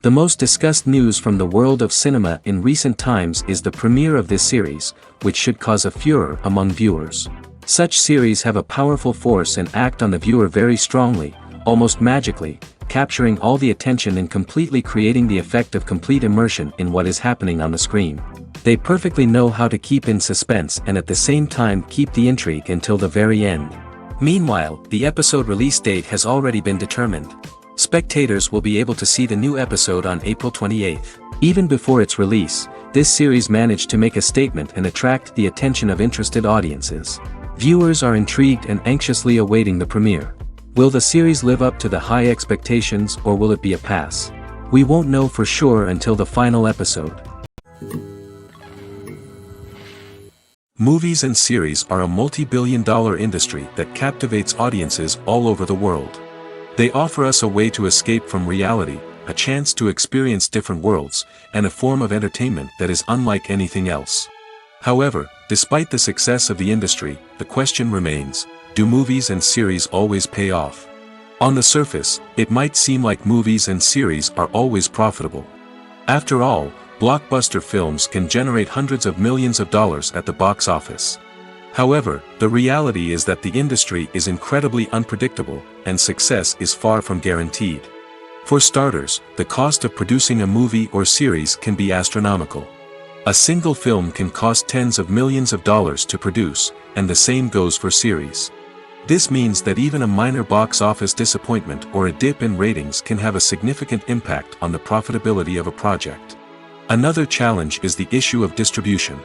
The most discussed news from the world of cinema in recent times is the premiere of this series, which should cause a furor among viewers. Such series have a powerful force and act on the viewer very strongly, almost magically, capturing all the attention and completely creating the effect of complete immersion in what is happening on the screen. They perfectly know how to keep in suspense and at the same time keep the intrigue until the very end. Meanwhile, the episode release date has already been determined. Spectators will be able to see the new episode on April 28th. Even before its release, this series managed to make a statement and attract the attention of interested audiences. Viewers are intrigued and anxiously awaiting the premiere. Will the series live up to the high expectations or will it be a pass? We won't know for sure until the final episode. Movies and series are a multi-billion-dollar industry that captivates audiences all over the world. They offer us a way to escape from reality, a chance to experience different worlds, and a form of entertainment that is unlike anything else. However, despite the success of the industry, the question remains, do movies and series always pay off? On the surface, it might seem like movies and series are always profitable. After all, blockbuster films can generate hundreds of millions of dollars at the box office. However, the reality is that the industry is incredibly unpredictable, and success is far from guaranteed. For starters, the cost of producing a movie or series can be astronomical. A single film can cost tens of millions of dollars to produce, and the same goes for series. This means that even a minor box office disappointment or a dip in ratings can have a significant impact on the profitability of a project. Another challenge is the issue of distribution.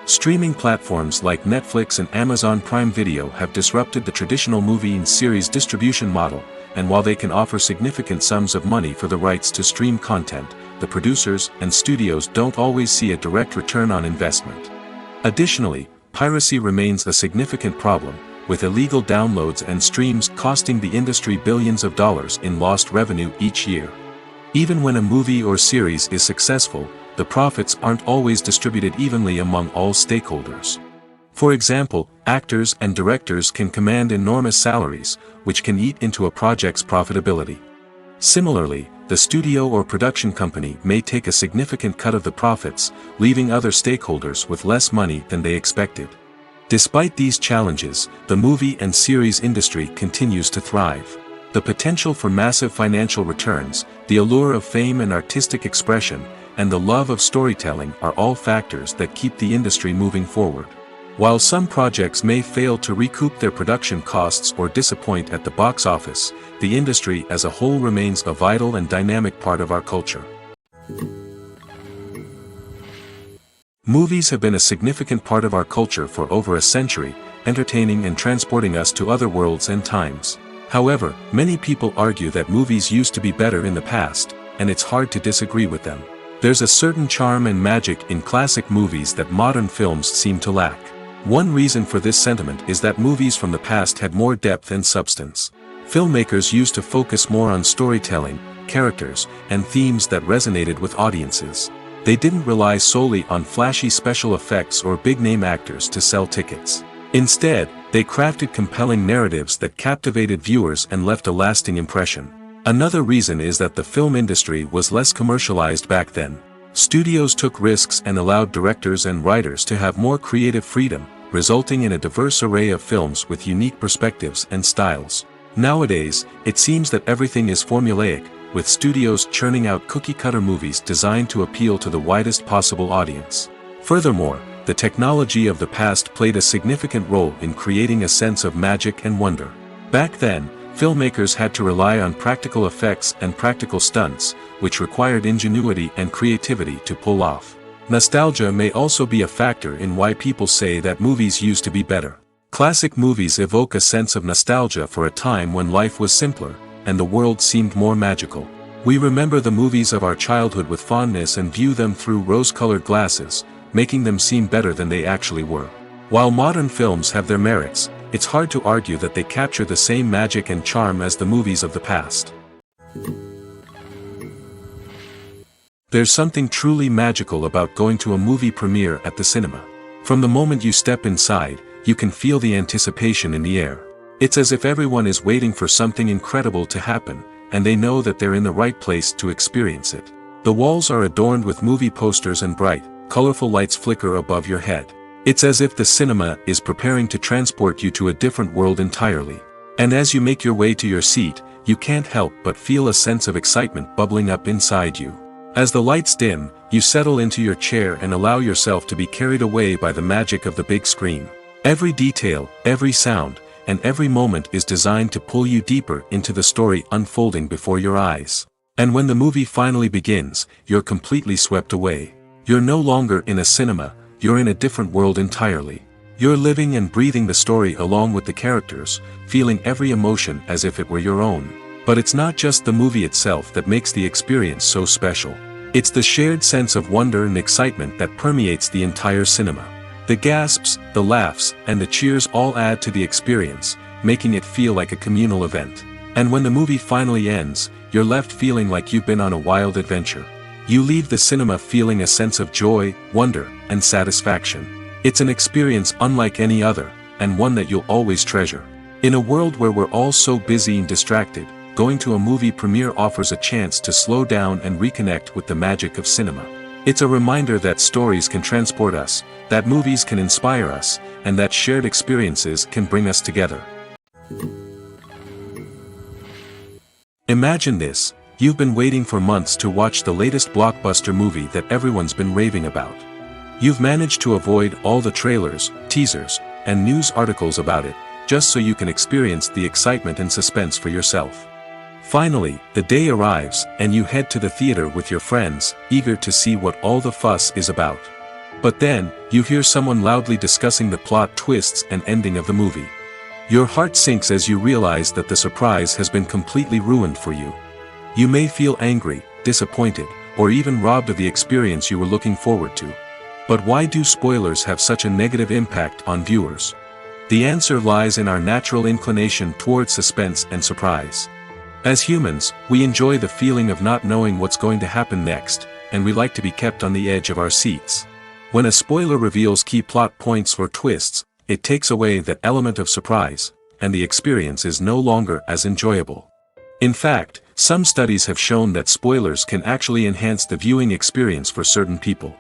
Streaming platforms like Netflix and Amazon Prime Video have disrupted the traditional movie and series distribution model, and while they can offer significant sums of money for the rights to stream content, the producers and studios don't always see a direct return on investment. Additionally, piracy remains a significant problem, with illegal downloads and streams costing the industry billions of dollars in lost revenue each year. Even when a movie or series is successful, the profits aren't always distributed evenly among all stakeholders. For example, actors and directors can command enormous salaries, which can eat into a project's profitability. Similarly, the studio or production company may take a significant cut of the profits, leaving other stakeholders with less money than they expected. Despite these challenges, the movie and series industry continues to thrive. The potential for massive financial returns, the allure of fame and artistic expression, and the love of storytelling are all factors that keep the industry moving forward. While some projects may fail to recoup their production costs or disappoint at the box office, the industry as a whole remains a vital and dynamic part of our culture. Movies have been a significant part of our culture for over a century, entertaining and transporting us to other worlds and times. However, many people argue that movies used to be better in the past, and it's hard to disagree with them. There's a certain charm and magic in classic movies that modern films seem to lack. One reason for this sentiment is that movies from the past had more depth and substance. Filmmakers used to focus more on storytelling, characters, and themes that resonated with audiences. They didn't rely solely on flashy special effects or big-name actors to sell tickets. Instead, they crafted compelling narratives that captivated viewers and left a lasting impression. Another reason is that the film industry was less commercialized back then. Studios took risks and allowed directors and writers to have more creative freedom, resulting in a diverse array of films with unique perspectives and styles. Nowadays, it seems that everything is formulaic, with studios churning out cookie-cutter movies designed to appeal to the widest possible audience. Furthermore, the technology of the past played a significant role in creating a sense of magic and wonder. Back then, filmmakers had to rely on practical effects and practical stunts, which required ingenuity and creativity to pull off. Nostalgia may also be a factor in why people say that movies used to be better. Classic movies evoke a sense of nostalgia for a time when life was simpler, and the world seemed more magical. We remember the movies of our childhood with fondness and view them through rose-colored glasses, making them seem better than they actually were. While modern films have their merits, it's hard to argue that they capture the same magic and charm as the movies of the past. There's something truly magical about going to a movie premiere at the cinema. From the moment you step inside, you can feel the anticipation in the air. It's as if everyone is waiting for something incredible to happen, and they know that they're in the right place to experience it. The walls are adorned with movie posters and bright, colorful lights flicker above your head. It's as if the cinema is preparing to transport you to a different world entirely. And as you make your way to your seat, you can't help but feel a sense of excitement bubbling up inside you. As the lights dim, you settle into your chair and allow yourself to be carried away by the magic of the big screen. Every detail, every sound, and every moment is designed to pull you deeper into the story unfolding before your eyes. And when the movie finally begins, you're completely swept away. You're no longer in a cinema, you're in a different world entirely. You're living and breathing the story along with the characters, feeling every emotion as if it were your own. But it's not just the movie itself that makes the experience so special. It's the shared sense of wonder and excitement that permeates the entire cinema. The gasps, the laughs, and the cheers all add to the experience, making it feel like a communal event. And when the movie finally ends, you're left feeling like you've been on a wild adventure. You leave the cinema feeling a sense of joy, wonder, and satisfaction. It's an experience unlike any other, and one that you'll always treasure. In a world where we're all so busy and distracted, going to a movie premiere offers a chance to slow down and reconnect with the magic of cinema. It's a reminder that stories can transport us, that movies can inspire us, and that shared experiences can bring us together. Imagine this: you've been waiting for months to watch the latest blockbuster movie that everyone's been raving about. You've managed to avoid all the trailers, teasers, and news articles about it, just so you can experience the excitement and suspense for yourself. Finally, the day arrives, and you head to the theater with your friends, eager to see what all the fuss is about. But then, you hear someone loudly discussing the plot twists and ending of the movie. Your heart sinks as you realize that the surprise has been completely ruined for you. You may feel angry, disappointed, or even robbed of the experience you were looking forward to. But why do spoilers have such a negative impact on viewers? The answer lies in our natural inclination towards suspense and surprise. As humans, we enjoy the feeling of not knowing what's going to happen next, and we like to be kept on the edge of our seats. When a spoiler reveals key plot points or twists, it takes away that element of surprise, and the experience is no longer as enjoyable. In fact, some studies have shown that spoilers can actually enhance the viewing experience for certain people.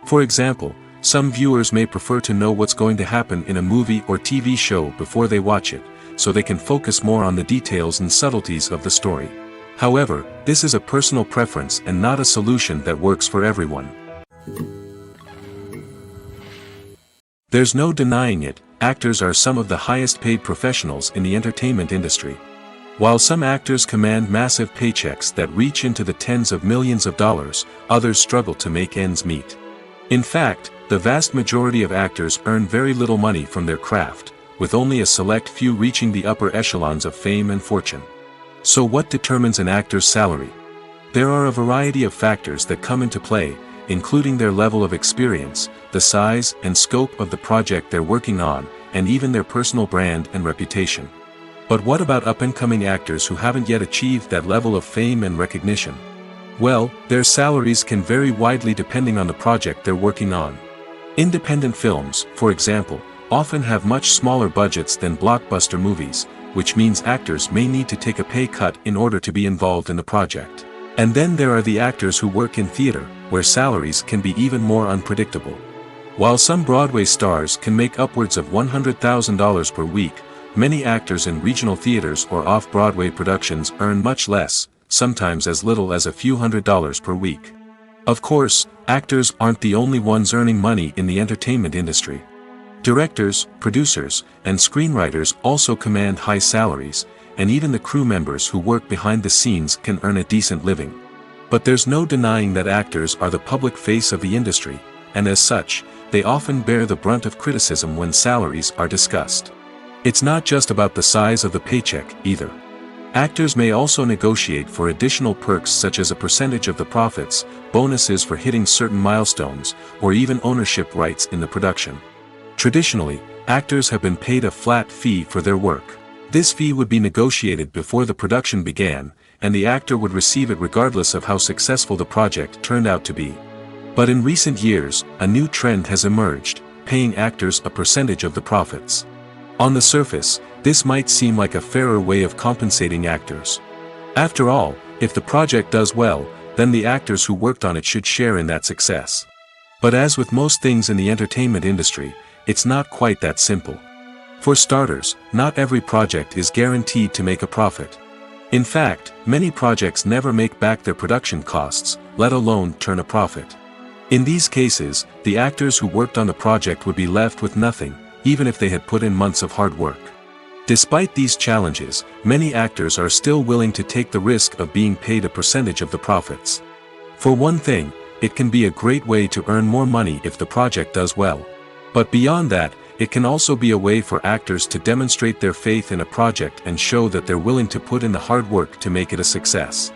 For example, some viewers may prefer to know what's going to happen in a movie or TV show before they watch it, so they can focus more on the details and subtleties of the story. However, this is a personal preference and not a solution that works for everyone. There's no denying it, actors are some of the highest paid professionals in the entertainment industry. While some actors command massive paychecks that reach into the tens of millions of dollars, others struggle to make ends meet. In fact, the vast majority of actors earn very little money from their craft, with only a select few reaching the upper echelons of fame and fortune. So what determines an actor's salary? There are a variety of factors that come into play, including their level of experience, the size and scope of the project they're working on, and even their personal brand and reputation. But what about up-and-coming actors who haven't yet achieved that level of fame and recognition? Well, their salaries can vary widely depending on the project they're working on. Independent films, for example, often have much smaller budgets than blockbuster movies, which means actors may need to take a pay cut in order to be involved in the project. And then there are the actors who work in theater, where salaries can be even more unpredictable. While some Broadway stars can make upwards of $100,000 per week, many actors in regional theaters or off-Broadway productions earn much less, sometimes as little as a few $100s per week. Of course, actors aren't the only ones earning money in the entertainment industry. Directors, producers, and screenwriters also command high salaries, and even the crew members who work behind the scenes can earn a decent living. But there's no denying that actors are the public face of the industry, and as such, they often bear the brunt of criticism when salaries are discussed. It's not just about the size of the paycheck, either. Actors may also negotiate for additional perks such as a percentage of the profits, bonuses for hitting certain milestones, or even ownership rights in the production. Traditionally, actors have been paid a flat fee for their work. This fee would be negotiated before the production began, and the actor would receive it regardless of how successful the project turned out to be. But in recent years, a new trend has emerged, paying actors a percentage of the profits. On the surface, this might seem like a fairer way of compensating actors. After all, if the project does well, then the actors who worked on it should share in that success. But as with most things in the entertainment industry, it's not quite that simple. For starters, not every project is guaranteed to make a profit. In fact, many projects never make back their production costs, let alone turn a profit. In these cases, the actors who worked on the project would be left with nothing, even if they had put in months of hard work. Despite these challenges, many actors are still willing to take the risk of being paid a percentage of the profits. For one thing, it can be a great way to earn more money if the project does well. But beyond that, it can also be a way for actors to demonstrate their faith in a project and show that they're willing to put in the hard work to make it a success.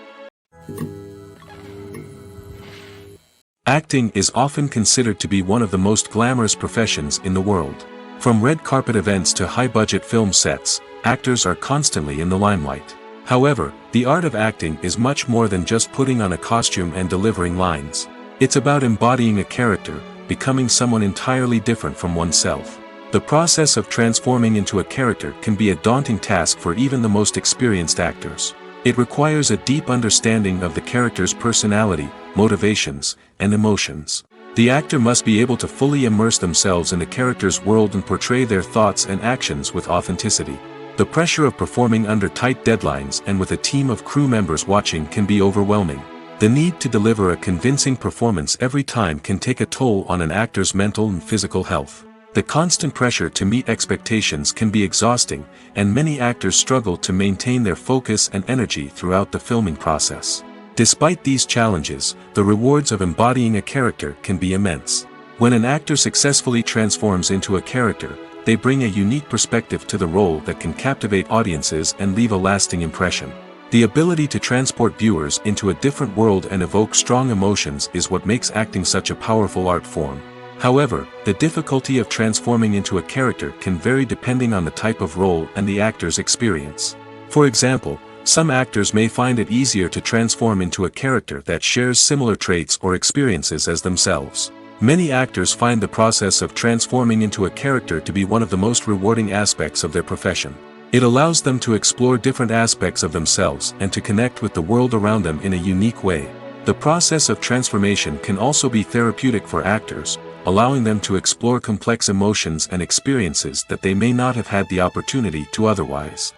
Acting is often considered to be one of the most glamorous professions in the world. From red carpet events to high-budget film sets, actors are constantly in the limelight. However, the art of acting is much more than just putting on a costume and delivering lines. It's about embodying a character, becoming someone entirely different from oneself. The process of transforming into a character can be a daunting task for even the most experienced actors. It requires a deep understanding of the character's personality, motivations, and emotions. The actor must be able to fully immerse themselves in the character's world and portray their thoughts and actions with authenticity. The pressure of performing under tight deadlines and with a team of crew members watching can be overwhelming. The need to deliver a convincing performance every time can take a toll on an actor's mental and physical health. The constant pressure to meet expectations can be exhausting, and many actors struggle to maintain their focus and energy throughout the filming process. Despite these challenges, the rewards of embodying a character can be immense. When an actor successfully transforms into a character, they bring a unique perspective to the role that can captivate audiences and leave a lasting impression. The ability to transport viewers into a different world and evoke strong emotions is what makes acting such a powerful art form. However, the difficulty of transforming into a character can vary depending on the type of role and the actor's experience. For example, some actors may find it easier to transform into a character that shares similar traits or experiences as themselves. Many actors find the process of transforming into a character to be one of the most rewarding aspects of their profession. It allows them to explore different aspects of themselves and to connect with the world around them in a unique way. The process of transformation can also be therapeutic for actors, allowing them to explore complex emotions and experiences that they may not have had the opportunity to otherwise.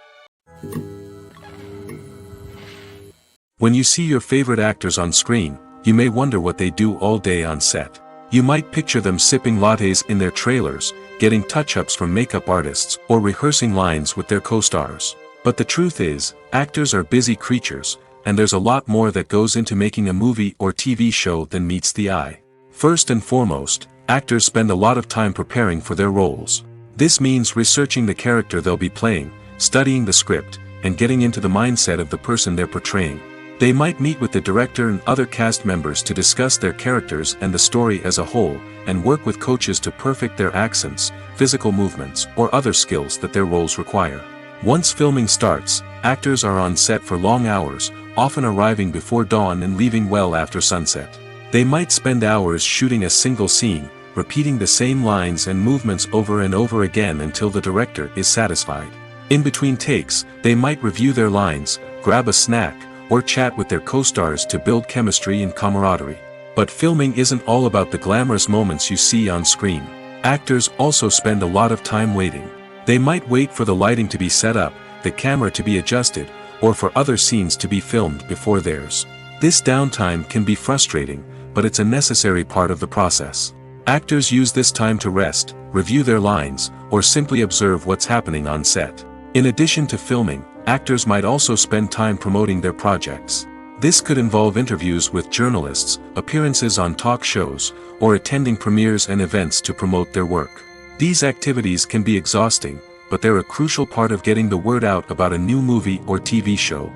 When you see your favorite actors on screen, you may wonder what they do all day on set. You might picture them sipping lattes in their trailers, getting touch-ups from makeup artists, or rehearsing lines with their co-stars. But the truth is, actors are busy creatures, and there's a lot more that goes into making a movie or TV show than meets the eye. First and foremost, actors spend a lot of time preparing for their roles. This means researching the character they'll be playing, studying the script, and getting into the mindset of the person they're portraying. They might meet with the director and other cast members to discuss their characters and the story as a whole, and work with coaches to perfect their accents, physical movements, or other skills that their roles require. Once filming starts, actors are on set for long hours, often arriving before dawn and leaving well after sunset. They might spend hours shooting a single scene, repeating the same lines and movements over and over again until the director is satisfied. In between takes, they might review their lines, grab a snack, or chat with their co-stars to build chemistry and camaraderie. But filming isn't all about the glamorous moments you see on screen. Actors also spend a lot of time waiting. They might wait for the lighting to be set up, the camera to be adjusted, or for other scenes to be filmed before theirs. This downtime can be frustrating, but it's a necessary part of the process. Actors use this time to rest, review their lines, or simply observe what's happening on set. In addition to filming, actors might also spend time promoting their projects. This could involve interviews with journalists, appearances on talk shows, or attending premieres and events to promote their work. These activities can be exhausting, but they're a crucial part of getting the word out about a new movie or TV show.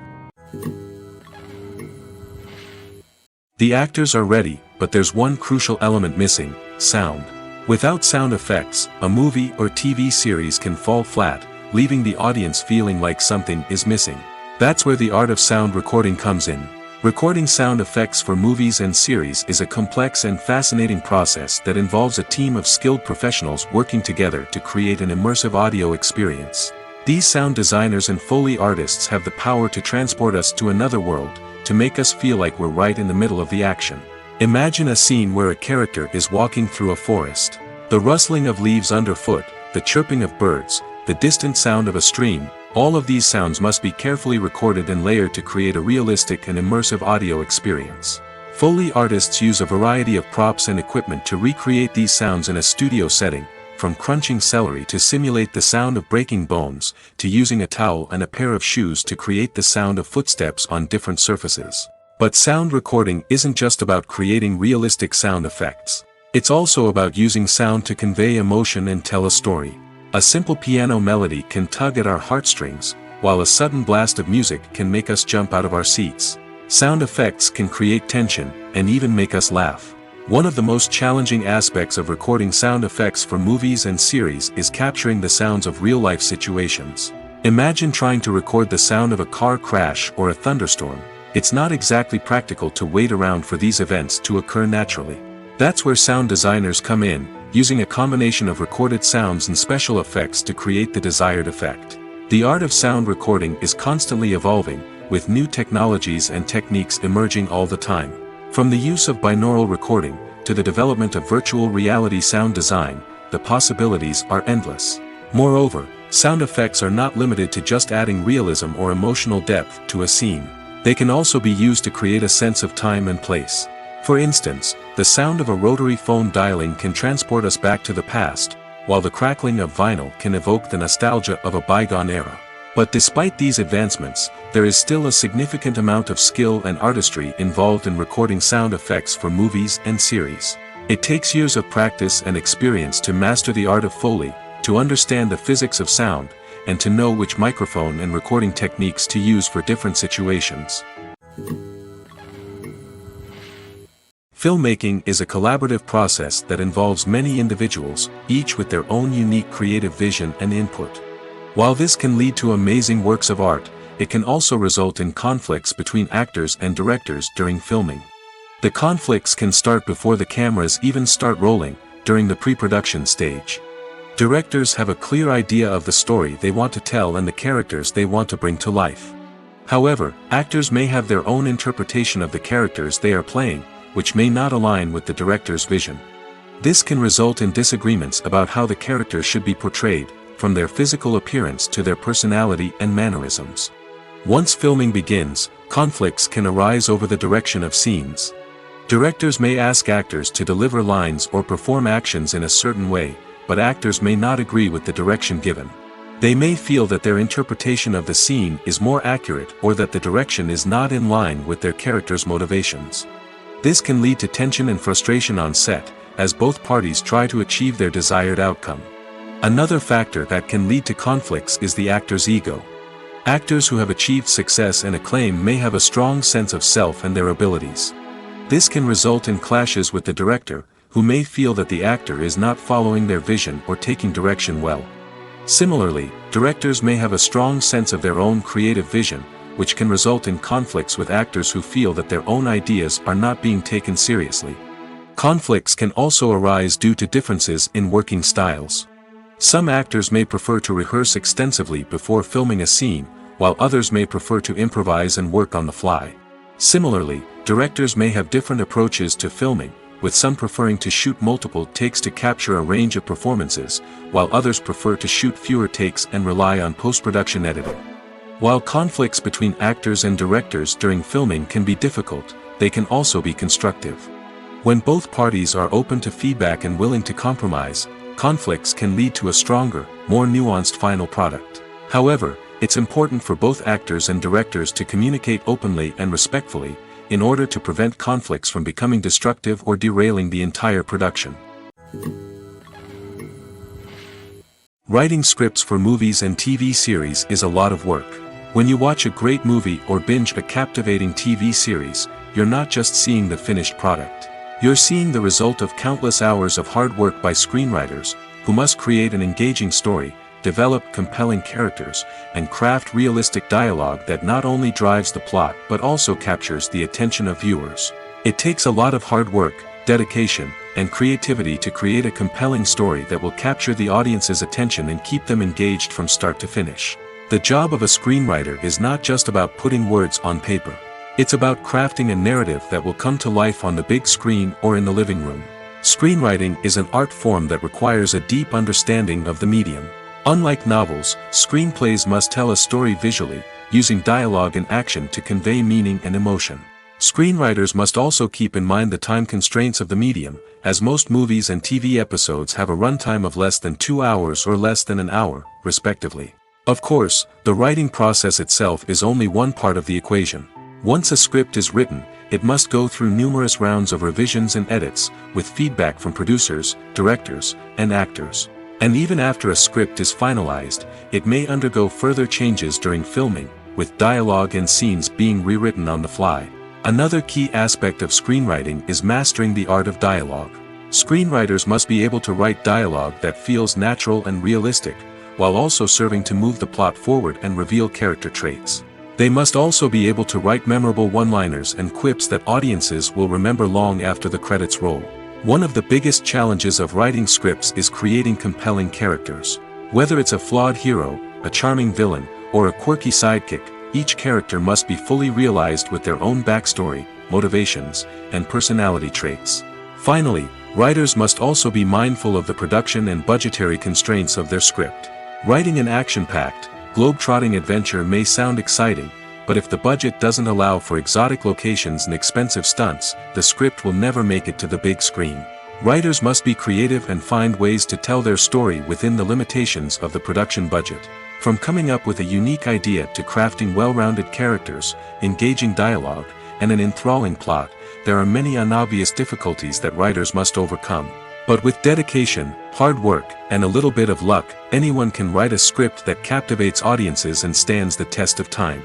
The actors are ready, but there's one crucial element missing: sound. Without sound effects, a movie or TV series can fall flat, leaving the audience feeling like something is missing. That's where the art of sound recording comes in. Recording sound effects for movies and series is a complex and fascinating process that involves a team of skilled professionals working together to create an immersive audio experience. These sound designers and Foley artists have the power to transport us to another world, to make us feel like we're right in the middle of the action. Imagine a scene where a character is walking through a forest. The rustling of leaves underfoot, the chirping of birds, the distant sound of a stream, all of these sounds must be carefully recorded and layered to create a realistic and immersive audio experience. Foley artists use a variety of props and equipment to recreate these sounds in a studio setting, from crunching celery to simulate the sound of breaking bones, to using a towel and a pair of shoes to create the sound of footsteps on different surfaces. But sound recording isn't just about creating realistic sound effects. It's also about using sound to convey emotion and tell a story. A simple piano melody can tug at our heartstrings, while a sudden blast of music can make us jump out of our seats. Sound effects can create tension, and even make us laugh. One of the most challenging aspects of recording sound effects for movies and series is capturing the sounds of real-life situations. Imagine trying to record the sound of a car crash or a thunderstorm. It's not exactly practical to wait around for these events to occur naturally. That's where sound designers come in, using a combination of recorded sounds and special effects to create the desired effect. The art of sound recording is constantly evolving, with new technologies and techniques emerging all the time. From the use of binaural recording, to the development of virtual reality sound design, the possibilities are endless. Moreover, sound effects are not limited to just adding realism or emotional depth to a scene. They can also be used to create a sense of time and place. For instance, the sound of a rotary phone dialing can transport us back to the past, while the crackling of vinyl can evoke the nostalgia of a bygone era. But despite these advancements, there is still a significant amount of skill and artistry involved in recording sound effects for movies and series. It takes years of practice and experience to master the art of Foley, to understand the physics of sound, and to know which microphone and recording techniques to use for different situations. Filmmaking is a collaborative process that involves many individuals, each with their own unique creative vision and input. While this can lead to amazing works of art, it can also result in conflicts between actors and directors during filming. The conflicts can start before the cameras even start rolling, during the pre-production stage. Directors have a clear idea of the story they want to tell and the characters they want to bring to life. However, actors may have their own interpretation of the characters they are playing, which may not align with the director's vision. This can result in disagreements about how the characters should be portrayed, from their physical appearance to their personality and mannerisms. Once filming begins, conflicts can arise over the direction of scenes. Directors may ask actors to deliver lines or perform actions in a certain way, but actors may not agree with the direction given. They may feel that their interpretation of the scene is more accurate or that the direction is not in line with their character's motivations. This can lead to tension and frustration on set, as both parties try to achieve their desired outcome. Another factor that can lead to conflicts is the actor's ego. Actors who have achieved success and acclaim may have a strong sense of self and their abilities. This can result in clashes with the director, who may feel that the actor is not following their vision or taking direction well. Similarly, directors may have a strong sense of their own creative vision, which can result in conflicts with actors who feel that their own ideas are not being taken seriously. Conflicts can also arise due to differences in working styles. Some actors may prefer to rehearse extensively before filming a scene, while others may prefer to improvise and work on the fly. Similarly, directors may have different approaches to filming, with some preferring to shoot multiple takes to capture a range of performances, while others prefer to shoot fewer takes and rely on post-production editing. While conflicts between actors and directors during filming can be difficult, they can also be constructive. When both parties are open to feedback and willing to compromise, conflicts can lead to a stronger, more nuanced final product. However, it's important for both actors and directors to communicate openly and respectfully, in order to prevent conflicts from becoming destructive or derailing the entire production. Writing scripts for movies and TV series is a lot of work. When you watch a great movie or binge a captivating TV series, you're not just seeing the finished product. You're seeing the result of countless hours of hard work by screenwriters, who must create an engaging story, develop compelling characters, and craft realistic dialogue that not only drives the plot but also captures the attention of viewers. It takes a lot of hard work, dedication, and creativity to create a compelling story that will capture the audience's attention and keep them engaged from start to finish. The job of a screenwriter is not just about putting words on paper. It's about crafting a narrative that will come to life on the big screen or in the living room. Screenwriting is an art form that requires a deep understanding of the medium. Unlike novels, screenplays must tell a story visually, using dialogue and action to convey meaning and emotion. Screenwriters must also keep in mind the time constraints of the medium, as most movies and TV episodes have a runtime of less than 2 hours or less than an hour, respectively. Of course, the writing process itself is only one part of the equation. Once a script is written, it must go through numerous rounds of revisions and edits, with feedback from producers, directors, and actors. And even after a script is finalized, it may undergo further changes during filming, with dialogue and scenes being rewritten on the fly. Another key aspect of screenwriting is mastering the art of dialogue. Screenwriters must be able to write dialogue that feels natural and realistic, while also serving to move the plot forward and reveal character traits. They must also be able to write memorable one-liners and quips that audiences will remember long after the credits roll. One of the biggest challenges of writing scripts is creating compelling characters. Whether it's a flawed hero, a charming villain, or a quirky sidekick, each character must be fully realized with their own backstory, motivations, and personality traits. Finally, writers must also be mindful of the production and budgetary constraints of their script. Writing an action-packed, globe-trotting adventure may sound exciting, but if the budget doesn't allow for exotic locations and expensive stunts, the script will never make it to the big screen. Writers must be creative and find ways to tell their story within the limitations of the production budget. From coming up with a unique idea to crafting well-rounded characters, engaging dialogue, and an enthralling plot, there are many unobvious difficulties that writers must overcome. But with dedication, hard work, and a little bit of luck, anyone can write a script that captivates audiences and stands the test of time.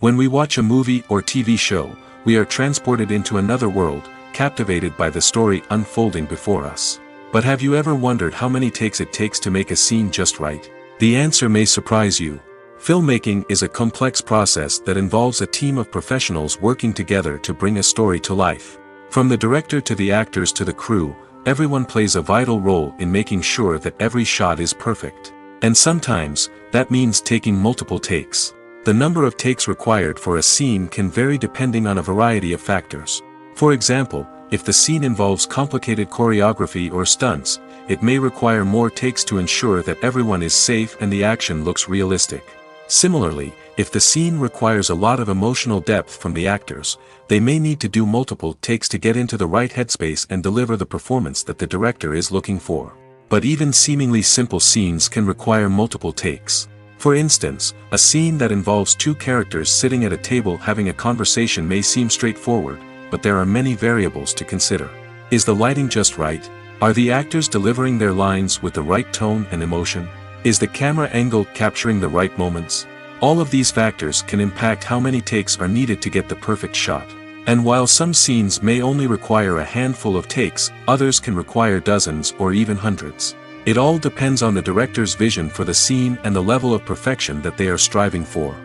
When we watch a movie or TV show, we are transported into another world, captivated by the story unfolding before us. But have you ever wondered how many takes it takes to make a scene just right? The answer may surprise you. Filmmaking is a complex process that involves a team of professionals working together to bring a story to life. From the director to the actors to the crew, everyone plays a vital role in making sure that every shot is perfect. And sometimes, that means taking multiple takes. The number of takes required for a scene can vary depending on a variety of factors. For example, if the scene involves complicated choreography or stunts, it may require more takes to ensure that everyone is safe and the action looks realistic. Similarly, if the scene requires a lot of emotional depth from the actors, they may need to do multiple takes to get into the right headspace and deliver the performance that the director is looking for. But even seemingly simple scenes can require multiple takes. For instance, a scene that involves two characters sitting at a table having a conversation may seem straightforward, but there are many variables to consider. Is the lighting just right? Are the actors delivering their lines with the right tone and emotion? Is the camera angle capturing the right moments? All of these factors can impact how many takes are needed to get the perfect shot. And while some scenes may only require a handful of takes, others can require dozens or even hundreds. It all depends on the director's vision for the scene and the level of perfection that they are striving for.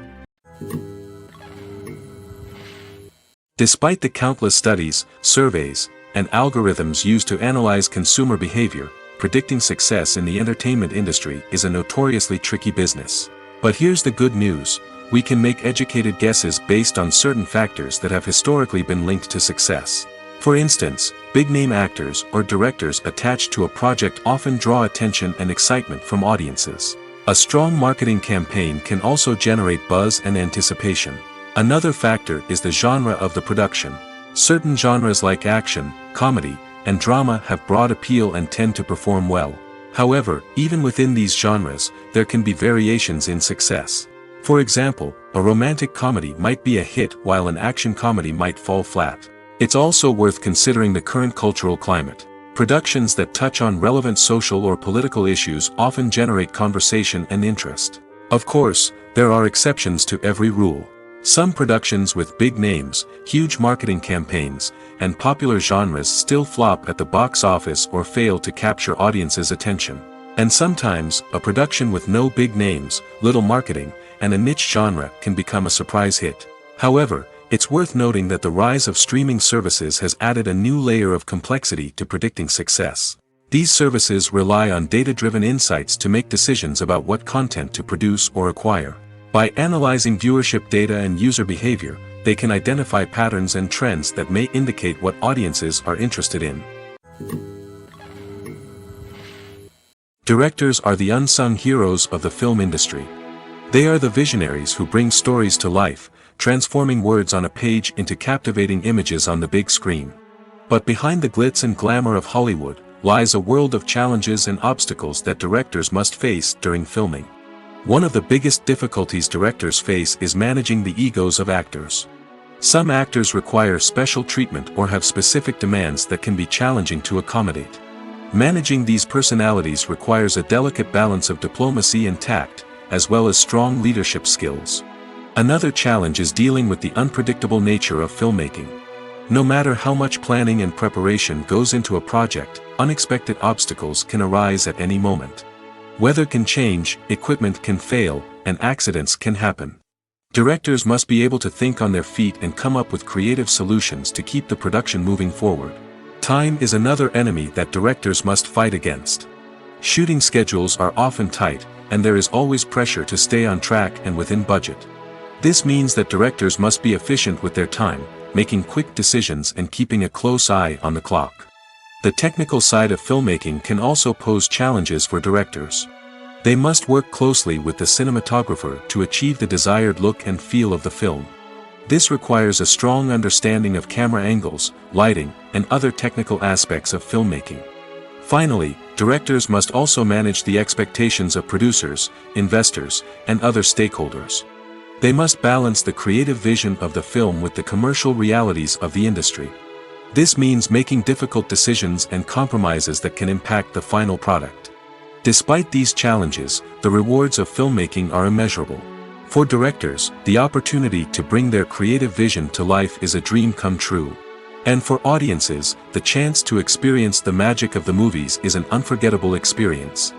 Despite the countless studies, surveys, and algorithms used to analyze consumer behavior, predicting success in the entertainment industry is a notoriously tricky business. But here's the good news: we can make educated guesses based on certain factors that have historically been linked to success. For instance, big-name actors or directors attached to a project often draw attention and excitement from audiences. A strong marketing campaign can also generate buzz and anticipation. Another factor is the genre of the production. Certain genres like action, comedy, and drama have broad appeal and tend to perform well. However, even within these genres, there can be variations in success. For example, a romantic comedy might be a hit while an action comedy might fall flat. It's also worth considering the current cultural climate. Productions that touch on relevant social or political issues often generate conversation and interest. Of course, there are exceptions to every rule. Some productions with big names, huge marketing campaigns, and popular genres still flop at the box office or fail to capture audiences' attention. And sometimes, a production with no big names, little marketing, and a niche genre can become a surprise hit. However, it's worth noting that the rise of streaming services has added a new layer of complexity to predicting success. These services rely on data-driven insights to make decisions about what content to produce or acquire. By analyzing viewership data and user behavior, they can identify patterns and trends that may indicate what audiences are interested in. Directors are the unsung heroes of the film industry. They are the visionaries who bring stories to life, transforming words on a page into captivating images on the big screen. But behind the glitz and glamour of Hollywood lies a world of challenges and obstacles that directors must face during filming. One of the biggest difficulties directors face is managing the egos of actors. Some actors require special treatment or have specific demands that can be challenging to accommodate. Managing these personalities requires a delicate balance of diplomacy and tact, as well as strong leadership skills. Another challenge is dealing with the unpredictable nature of filmmaking. No matter how much planning and preparation goes into a project, unexpected obstacles can arise at any moment. Weather can change, equipment can fail, and accidents can happen. Directors must be able to think on their feet and come up with creative solutions to keep the production moving forward. Time is another enemy that directors must fight against. Shooting schedules are often tight, and there is always pressure to stay on track and within budget. This means that directors must be efficient with their time, making quick decisions and keeping a close eye on the clock. The technical side of filmmaking can also pose challenges for directors. They must work closely with the cinematographer to achieve the desired look and feel of the film. This requires a strong understanding of camera angles, lighting, and other technical aspects of filmmaking. Finally, directors must also manage the expectations of producers, investors, and other stakeholders. They must balance the creative vision of the film with the commercial realities of the industry. This means making difficult decisions and compromises that can impact the final product. Despite these challenges, the rewards of filmmaking are immeasurable. For directors, the opportunity to bring their creative vision to life is a dream come true. And for audiences, the chance to experience the magic of the movies is an unforgettable experience.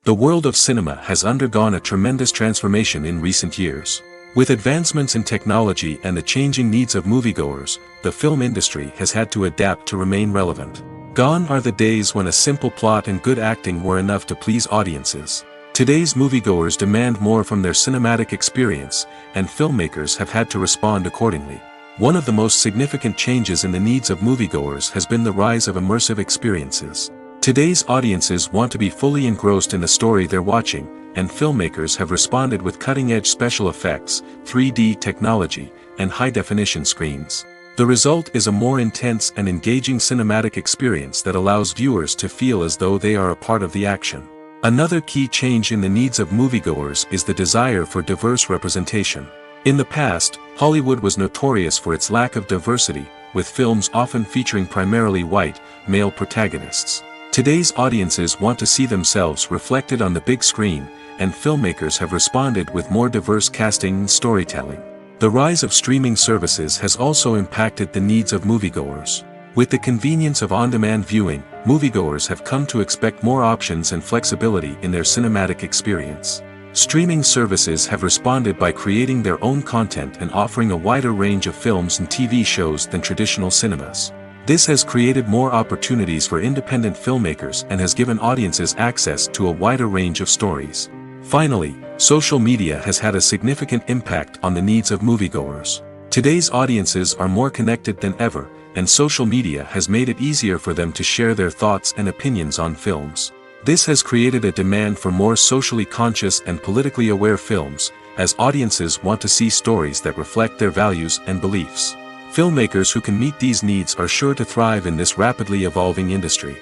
The world of cinema has undergone a tremendous transformation in recent years. With advancements in technology and the changing needs of moviegoers, the film industry has had to adapt to remain relevant. Gone are the days when a simple plot and good acting were enough to please audiences. Today's moviegoers demand more from their cinematic experience, and filmmakers have had to respond accordingly. One of the most significant changes in the needs of moviegoers has been the rise of immersive experiences. Today's audiences want to be fully engrossed in the story they're watching, and filmmakers have responded with cutting-edge special effects, 3D technology, and high-definition screens. The result is a more intense and engaging cinematic experience that allows viewers to feel as though they are a part of the action. Another key change in the needs of moviegoers is the desire for diverse representation. In the past, Hollywood was notorious for its lack of diversity, with films often featuring primarily white, male protagonists. Today's audiences want to see themselves reflected on the big screen, and filmmakers have responded with more diverse casting and storytelling. The rise of streaming services has also impacted the needs of moviegoers. With the convenience of on-demand viewing, moviegoers have come to expect more options and flexibility in their cinematic experience. Streaming services have responded by creating their own content and offering a wider range of films and TV shows than traditional cinemas. This has created more opportunities for independent filmmakers and has given audiences access to a wider range of stories. Finally, social media has had a significant impact on the needs of moviegoers. Today's audiences are more connected than ever, and social media has made it easier for them to share their thoughts and opinions on films. This has created a demand for more socially conscious and politically aware films, as audiences want to see stories that reflect their values and beliefs. Filmmakers who can meet these needs are sure to thrive in this rapidly evolving industry.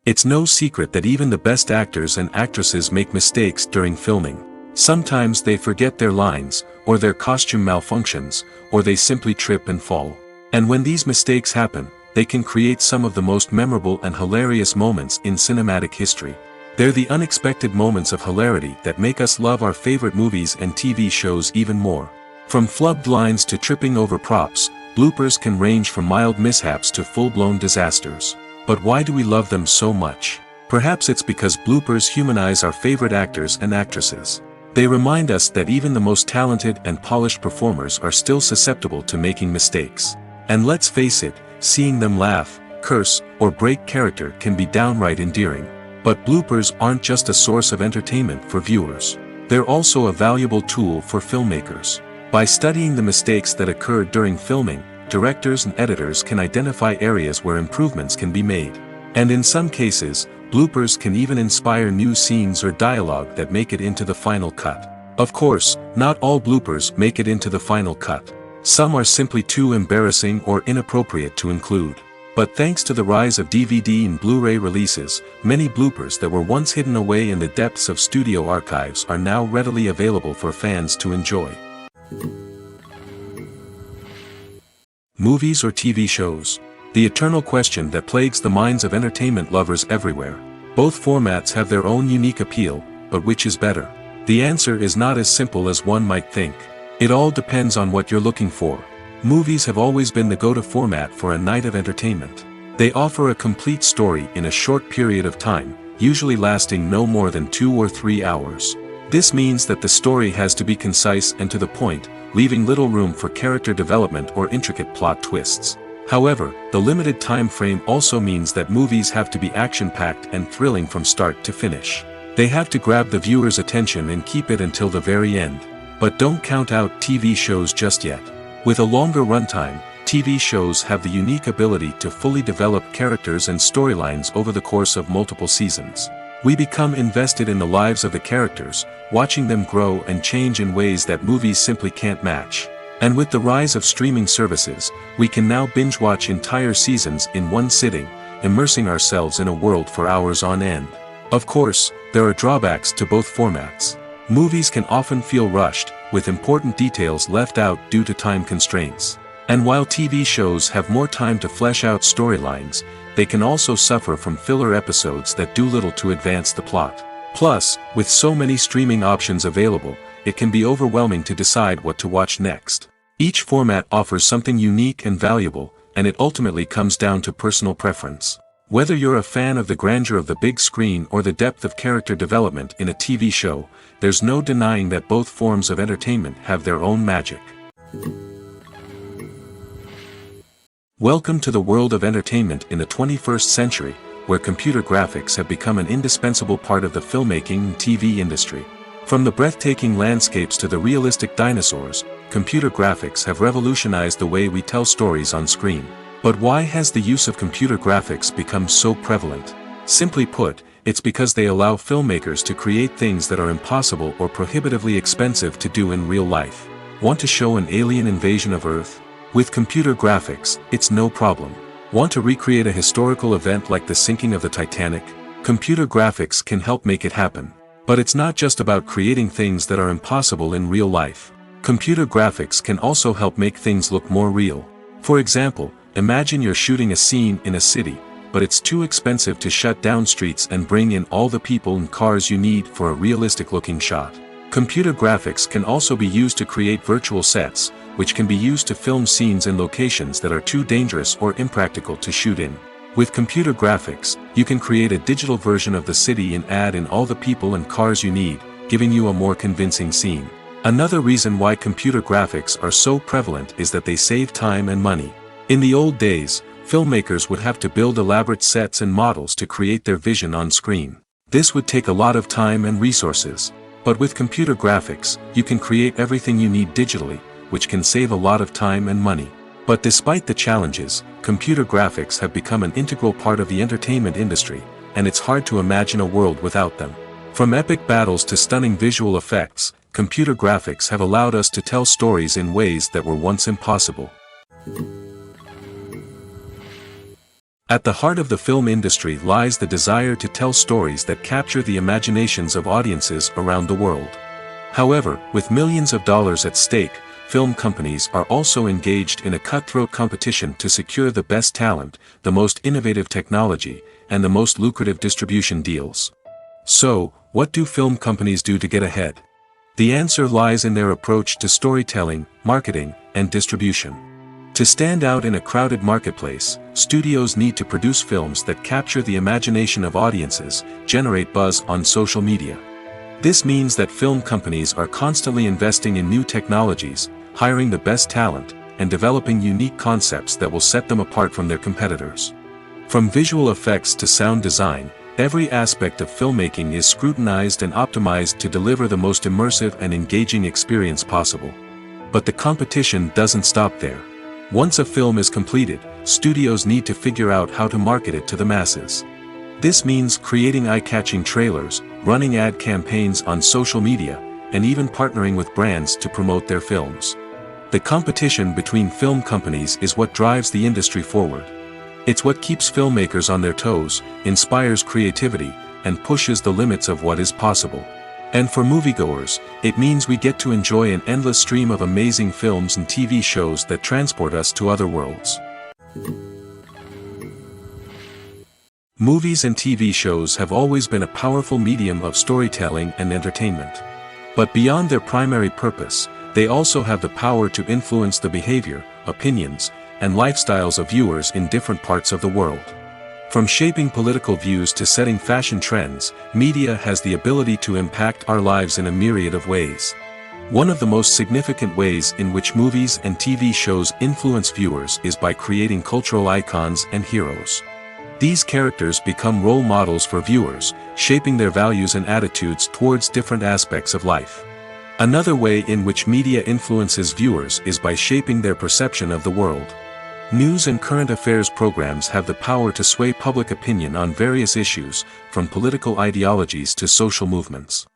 It's no secret that even the best actors and actresses make mistakes during filming. Sometimes they forget their lines, or their costume malfunctions, or they simply trip and fall. And when these mistakes happen, they can create some of the most memorable and hilarious moments in cinematic history. They're the unexpected moments of hilarity that make us love our favorite movies and TV shows even more. From flubbed lines to tripping over props, bloopers can range from mild mishaps to full-blown disasters. But why do we love them so much? Perhaps it's because bloopers humanize our favorite actors and actresses. They remind us that even the most talented and polished performers are still susceptible to making mistakes. And let's face it, seeing them laugh, curse, or break character can be downright endearing. But bloopers aren't just a source of entertainment for viewers. They're also a valuable tool for filmmakers. By studying the mistakes that occurred during filming, directors and editors can identify areas where improvements can be made. And in some cases, bloopers can even inspire new scenes or dialogue that make it into the final cut. Of course, not all bloopers make it into the final cut. Some are simply too embarrassing or inappropriate to include. But thanks to the rise of DVD and Blu-ray releases, many bloopers that were once hidden away in the depths of studio archives are now readily available for fans to enjoy. Movies or TV shows? The eternal question that plagues the minds of entertainment lovers everywhere. Both formats have their own unique appeal, but which is better? The answer is not as simple as one might think. It all depends on what you're looking for. Movies have always been the go-to format for a night of entertainment. They offer a complete story in a short period of time, usually lasting no more than 2 or 3 hours. This means that the story has to be concise and to the point, leaving little room for character development or intricate plot twists. However, the limited time frame also means that movies have to be action-packed and thrilling from start to finish. They have to grab the viewer's attention and keep it until the very end. But don't count out TV shows just yet. With a longer runtime, TV shows have the unique ability to fully develop characters and storylines over the course of multiple seasons. We become invested in the lives of the characters, watching them grow and change in ways that movies simply can't match. And with the rise of streaming services, we can now binge-watch entire seasons in one sitting, immersing ourselves in a world for hours on end. Of course, there are drawbacks to both formats. Movies can often feel rushed, with important details left out due to time constraints. And while TV shows have more time to flesh out storylines, they can also suffer from filler episodes that do little to advance the plot. Plus, with so many streaming options available, it can be overwhelming to decide what to watch next. Each format offers something unique and valuable, and it ultimately comes down to personal preference. Whether you're a fan of the grandeur of the big screen or the depth of character development in a TV show, there's no denying that both forms of entertainment have their own magic. Welcome to the world of entertainment in the 21st century, where computer graphics have become an indispensable part of the filmmaking and TV industry. From the breathtaking landscapes to the realistic dinosaurs, computer graphics have revolutionized the way we tell stories on screen. But why has the use of computer graphics become so prevalent? Simply put, it's because they allow filmmakers to create things that are impossible or prohibitively expensive to do in real life. Want to show an alien invasion of Earth? With computer graphics, it's no problem. Want to recreate a historical event like the sinking of the Titanic? Computer graphics can help make it happen. But it's not just about creating things that are impossible in real life. Computer graphics can also help make things look more real. For example, imagine you're shooting a scene in a city, but it's too expensive to shut down streets and bring in all the people and cars you need for a realistic-looking shot. Computer graphics can also be used to create virtual sets, which can be used to film scenes in locations that are too dangerous or impractical to shoot in. With computer graphics, you can create a digital version of the city and add in all the people and cars you need, giving you a more convincing scene. Another reason why computer graphics are so prevalent is that they save time and money. In the old days, filmmakers would have to build elaborate sets and models to create their vision on screen. This would take a lot of time and resources. But with computer graphics, you can create everything you need digitally, which can save a lot of time and money. But despite the challenges, computer graphics have become an integral part of the entertainment industry, and it's hard to imagine a world without them. From epic battles to stunning visual effects, computer graphics have allowed us to tell stories in ways that were once impossible. At the heart of the film industry lies the desire to tell stories that capture the imaginations of audiences around the world. However, with millions of dollars at stake, film companies are also engaged in a cutthroat competition to secure the best talent, the most innovative technology, and the most lucrative distribution deals. So, what do film companies do to get ahead? The answer lies in their approach to storytelling, marketing, and distribution. To stand out in a crowded marketplace, studios need to produce films that capture the imagination of audiences, generate buzz on social media. This means that film companies are constantly investing in new technologies, hiring the best talent, and developing unique concepts that will set them apart from their competitors. From visual effects to sound design, every aspect of filmmaking is scrutinized and optimized to deliver the most immersive and engaging experience possible. But the competition doesn't stop there. Once a film is completed, studios need to figure out how to market it to the masses. This means creating eye-catching trailers, running ad campaigns on social media, and even partnering with brands to promote their films. The competition between film companies is what drives the industry forward. It's what keeps filmmakers on their toes, inspires creativity, and pushes the limits of what is possible. And for moviegoers, it means we get to enjoy an endless stream of amazing films and TV shows that transport us to other worlds. Movies and TV shows have always been a powerful medium of storytelling and entertainment. But beyond their primary purpose, they also have the power to influence the behavior, opinions, and lifestyles of viewers in different parts of the world. From shaping political views to setting fashion trends, media has the ability to impact our lives in a myriad of ways. One of the most significant ways in which movies and TV shows influence viewers is by creating cultural icons and heroes. These characters become role models for viewers, shaping their values and attitudes towards different aspects of life. Another way in which media influences viewers is by shaping their perception of the world. News and current affairs programs have the power to sway public opinion on various issues, from political ideologies to social movements.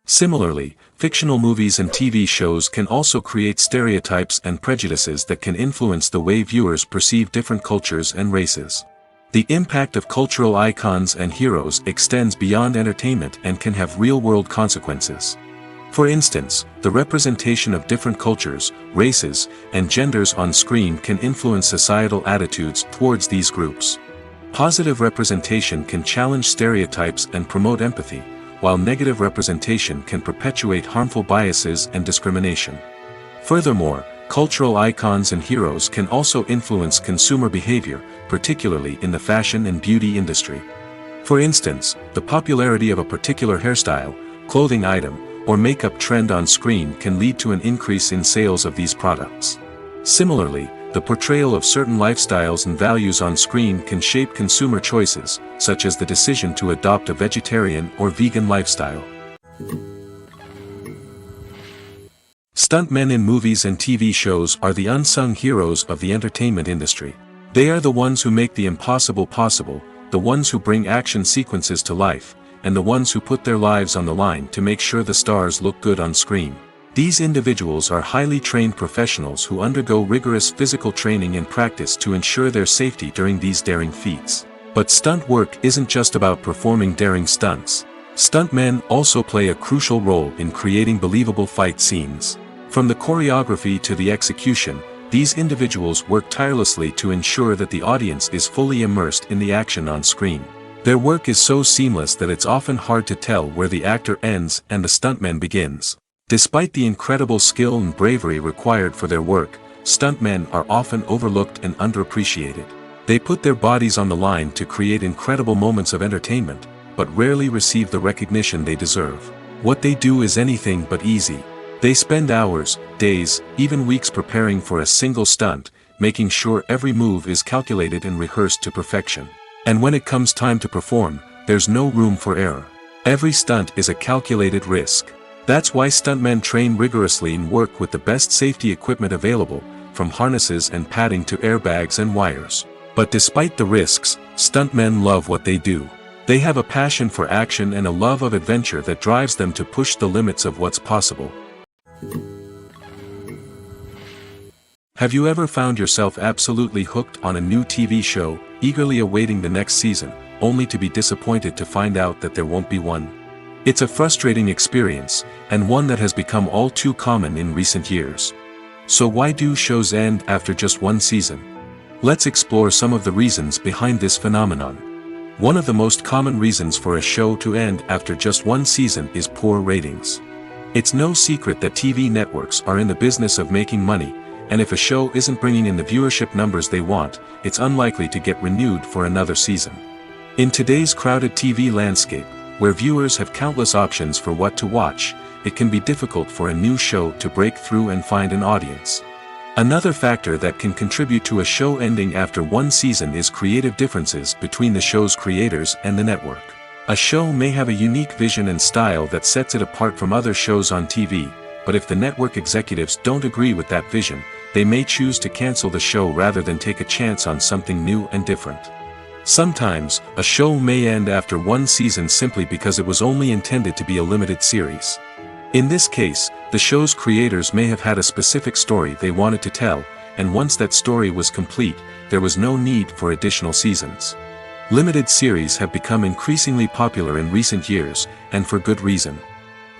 Similarly, fictional movies and TV shows can also create stereotypes and prejudices that can influence the way viewers perceive different cultures and races. The impact of cultural icons and heroes extends beyond entertainment and can have real-world consequences. For instance, the representation of different cultures, races, and genders on screen can influence societal attitudes towards these groups. Positive representation can challenge stereotypes and promote empathy, while negative representation can perpetuate harmful biases and discrimination. Furthermore, cultural icons and heroes can also influence consumer behavior, particularly in the fashion and beauty industry. For instance, the popularity of a particular hairstyle, clothing item, or makeup trend on screen can lead to an increase in sales of these products. Similarly, the portrayal of certain lifestyles and values on screen can shape consumer choices, such as the decision to adopt a vegetarian or vegan lifestyle. Stuntmen in movies and TV shows are the unsung heroes of the entertainment industry. They are the ones who make the impossible possible, the ones who bring action sequences to life, and the ones who put their lives on the line to make sure the stars look good on screen. These individuals are highly trained professionals who undergo rigorous physical training and practice to ensure their safety during these daring feats. But stunt work isn't just about performing daring stunts. Stuntmen also play a crucial role in creating believable fight scenes. From the choreography to the execution, these individuals work tirelessly to ensure that the audience is fully immersed in the action on screen. Their work is so seamless that it's often hard to tell where the actor ends and the stuntman begins. Despite the incredible skill and bravery required for their work, stuntmen are often overlooked and underappreciated. They put their bodies on the line to create incredible moments of entertainment, but rarely receive the recognition they deserve. What they do is anything but easy. They spend hours, days, even weeks preparing for a single stunt, making sure every move is calculated and rehearsed to perfection. And when it comes time to perform, there's no room for error. Every stunt is a calculated risk. That's why stuntmen train rigorously and work with the best safety equipment available, from harnesses and padding to airbags and wires. But despite the risks, stuntmen love what they do. They have a passion for action and a love of adventure that drives them to push the limits of what's possible. Have you ever found yourself absolutely hooked on a new TV show, eagerly awaiting the next season, only to be disappointed to find out that there won't be one? It's a frustrating experience, and one that has become all too common in recent years. So why do shows end after just one season? Let's explore some of the reasons behind this phenomenon. One of the most common reasons for a show to end after just one season is poor ratings. It's no secret that TV networks are in the business of making money, and if a show isn't bringing in the viewership numbers they want, it's unlikely to get renewed for another season. In today's crowded TV landscape, where viewers have countless options for what to watch, it can be difficult for a new show to break through and find an audience. Another factor that can contribute to a show ending after one season is creative differences between the show's creators and the network. A show may have a unique vision and style that sets it apart from other shows on TV, but if the network executives don't agree with that vision, they may choose to cancel the show rather than take a chance on something new and different. Sometimes, a show may end after one season simply because it was only intended to be a limited series. In this case, the show's creators may have had a specific story they wanted to tell, and once that story was complete, there was no need for additional seasons. Limited series have become increasingly popular in recent years, and for good reason.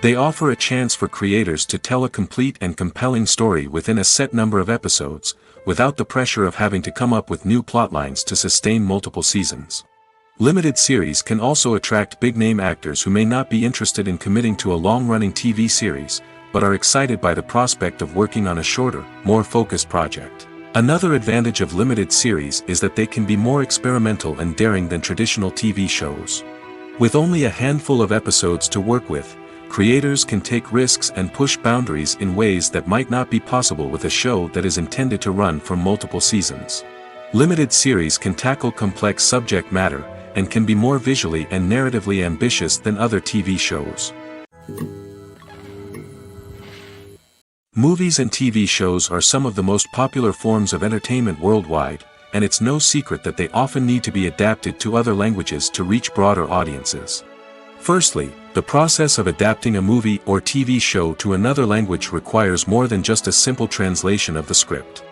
They offer a chance for creators to tell a complete and compelling story within a set number of episodes, without the pressure of having to come up with new plotlines to sustain multiple seasons. Limited series can also attract big-name actors who may not be interested in committing to a long-running TV series, but are excited by the prospect of working on a shorter, more focused project. Another advantage of limited series is that they can be more experimental and daring than traditional TV shows. With only a handful of episodes to work with, creators can take risks and push boundaries in ways that might not be possible with a show that is intended to run for multiple seasons. Limited series can tackle complex subject matter, and can be more visually and narratively ambitious than other TV shows. Movies and TV shows are some of the most popular forms of entertainment worldwide, and it's no secret that they often need to be adapted to other languages to reach broader audiences. Firstly, the process of adapting a movie or TV show to another language requires more than just a simple translation of the script.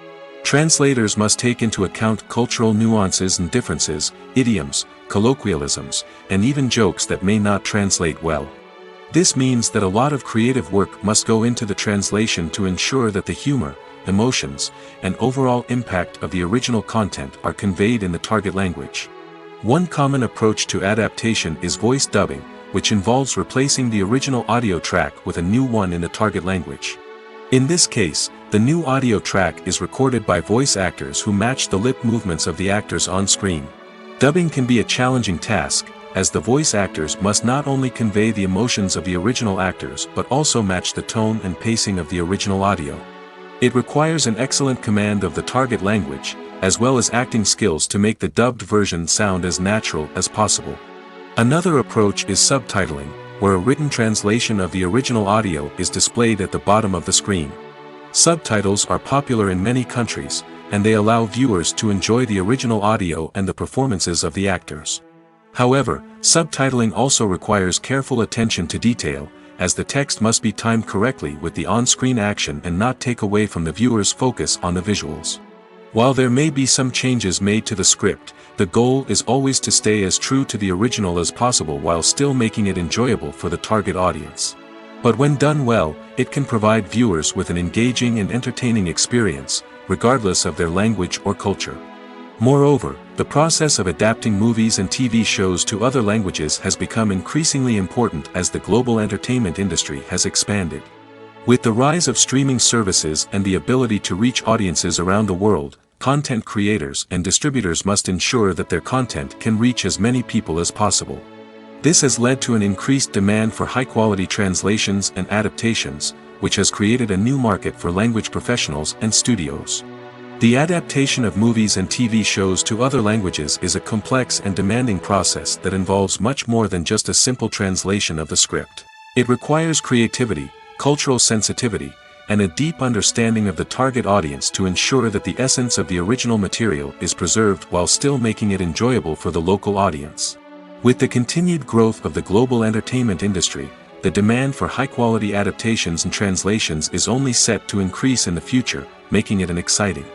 Translators must take into account cultural nuances and differences, idioms, colloquialisms, and even jokes that may not translate well. This means that a lot of creative work must go into the translation to ensure that the humor, emotions, and overall impact of the original content are conveyed in the target language. One common approach to adaptation is voice dubbing, which involves replacing the original audio track with a new one in the target language. In this case, the new audio track is recorded by voice actors who match the lip movements of the actors on screen. Dubbing can be a challenging task, as the voice actors must not only convey the emotions of the original actors but also match the tone and pacing of the original audio. It requires an excellent command of the target language, as well as acting skills to make the dubbed version sound as natural as possible. Another approach is subtitling, where a written translation of the original audio is displayed at the bottom of the screen. Subtitles are popular in many countries, and they allow viewers to enjoy the original audio and the performances of the actors. However, subtitling also requires careful attention to detail, as the text must be timed correctly with the on-screen action and not take away from the viewer's focus on the visuals. While there may be some changes made to the script, the goal is always to stay as true to the original as possible while still making it enjoyable for the target audience. But when done well, it can provide viewers with an engaging and entertaining experience, regardless of their language or culture. Moreover, the process of adapting movies and TV shows to other languages has become increasingly important as the global entertainment industry has expanded. With the rise of streaming services and the ability to reach audiences around the world, content creators and distributors must ensure that their content can reach as many people as possible. This has led to an increased demand for high-quality translations and adaptations, which has created a new market for language professionals and studios. The adaptation of movies and TV shows to other languages is a complex and demanding process that involves much more than just a simple translation of the script. It requires creativity, cultural sensitivity, and a deep understanding of the target audience to ensure that the essence of the original material is preserved while still making it enjoyable for the local audience. With the continued growth of the global entertainment industry, the demand for high-quality adaptations and translations is only set to increase in the future, making it an exciting.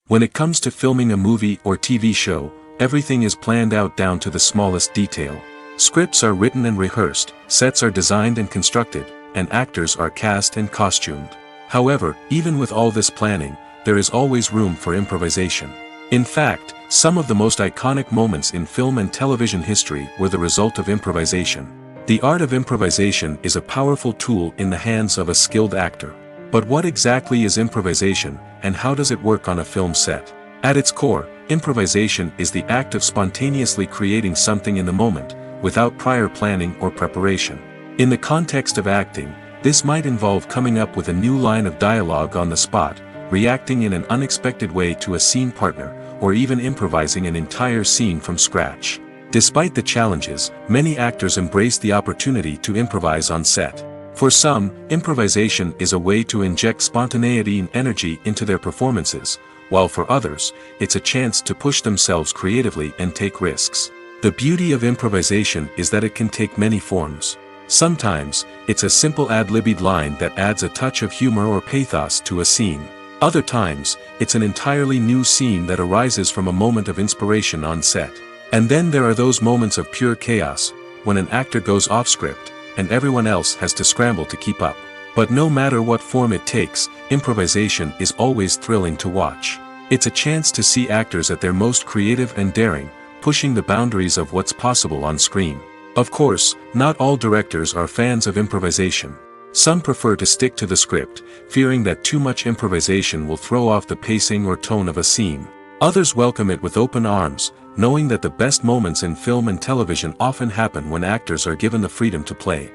When it comes to filming a movie or TV show, everything is planned out down to the smallest detail. Scripts are written and rehearsed, sets are designed and constructed, and actors are cast and costumed. However, even with all this planning, there is always room for improvisation. In fact, some of the most iconic moments in film and television history were the result of improvisation. The art of improvisation is a powerful tool in the hands of a skilled actor. But what exactly is improvisation, and how does it work on a film set? At its core, improvisation is the act of spontaneously creating something in the moment, without prior planning or preparation. In the context of acting, This might involve coming up with a new line of dialogue on the spot, reacting in an unexpected way to a scene partner, or even improvising an entire scene from scratch. Despite the challenges, many actors embrace the opportunity to improvise on set. For some, improvisation is a way to inject spontaneity and energy into their performances, while for others, it's a chance to push themselves creatively and take risks. The beauty of improvisation is that it can take many forms. Sometimes, it's a simple ad-libbed line that adds a touch of humor or pathos to a scene. Other times, it's an entirely new scene that arises from a moment of inspiration on set. And then there are those moments of pure chaos, when an actor goes off script, and everyone else has to scramble to keep up. But no matter what form it takes, improvisation is always thrilling to watch. It's a chance to see actors at their most creative and daring, pushing the boundaries of what's possible on screen. Of course, not all directors are fans of improvisation. Some prefer to stick to the script, fearing that too much improvisation will throw off the pacing or tone of a scene. Others welcome it with open arms, knowing that the best moments in film and television often happen when actors are given the freedom to play.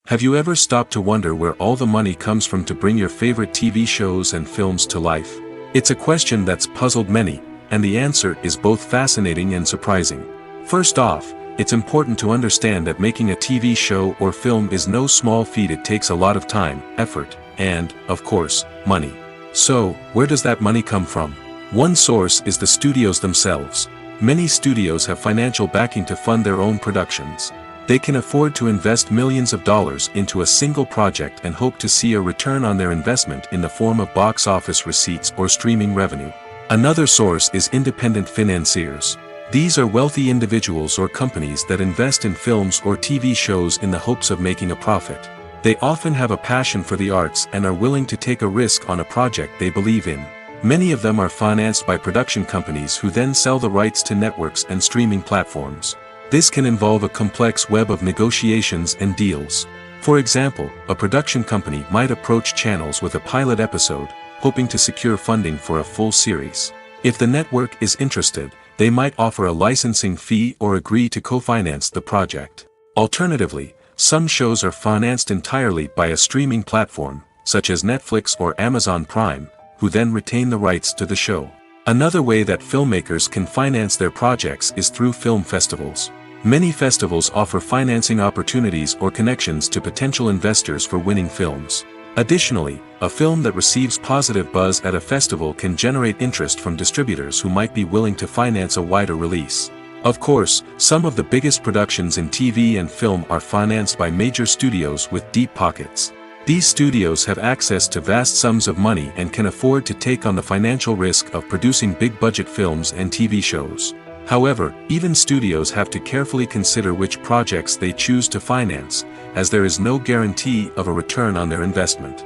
Have you ever stopped to wonder where all the money comes from to bring your favorite TV shows and films to life? It's a question that's puzzled many, and the answer is both fascinating and surprising. First off, it's important to understand that making a TV show or film is no small feat. It takes a lot of time, effort, and, of course, money. So, where does that money come from? One source is the studios themselves. Many studios have financial backing to fund their own productions. They can afford to invest millions of dollars into a single project and hope to see a return on their investment in the form of box office receipts or streaming revenue. Another source is independent financiers. These are wealthy individuals or companies that invest in films or TV shows in the hopes of making a profit. They often have a passion for the arts and are willing to take a risk on a project they believe in. Many of them are financed by production companies who then sell the rights to networks and streaming platforms. This can involve a complex web of negotiations and deals. For example, a production company might approach channels with a pilot episode, hoping to secure funding for a full series. If the network is interested, they might offer a licensing fee or agree to co-finance the project. Alternatively, some shows are financed entirely by a streaming platform, such as Netflix or Amazon Prime, who then retain the rights to the show. Another way that filmmakers can finance their projects is through film festivals. Many festivals offer financing opportunities or connections to potential investors for winning films. Additionally, a film that receives positive buzz at a festival can generate interest from distributors who might be willing to finance a wider release. Of course, some of the biggest productions in TV and film are financed by major studios with deep pockets. These studios have access to vast sums of money and can afford to take on the financial risk of producing big-budget films and TV shows. However, even studios have to carefully consider which projects they choose to finance, as there is no guarantee of a return on their investment.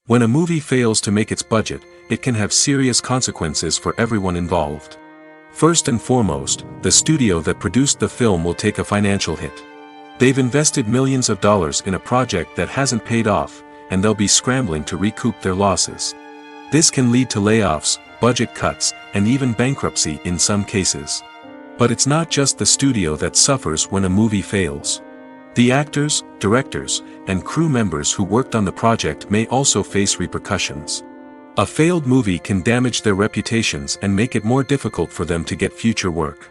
When a movie fails to make its budget, it can have serious consequences for everyone involved. First and foremost, the studio that produced the film will take a financial hit. They've invested millions of dollars in a project that hasn't paid off, and they'll be scrambling to recoup their losses. This can lead to layoffs, budget cuts, and even bankruptcy in some cases. But it's not just the studio that suffers when a movie fails. The actors, directors, and crew members who worked on the project may also face repercussions. A failed movie can damage their reputations and make it more difficult for them to get future work.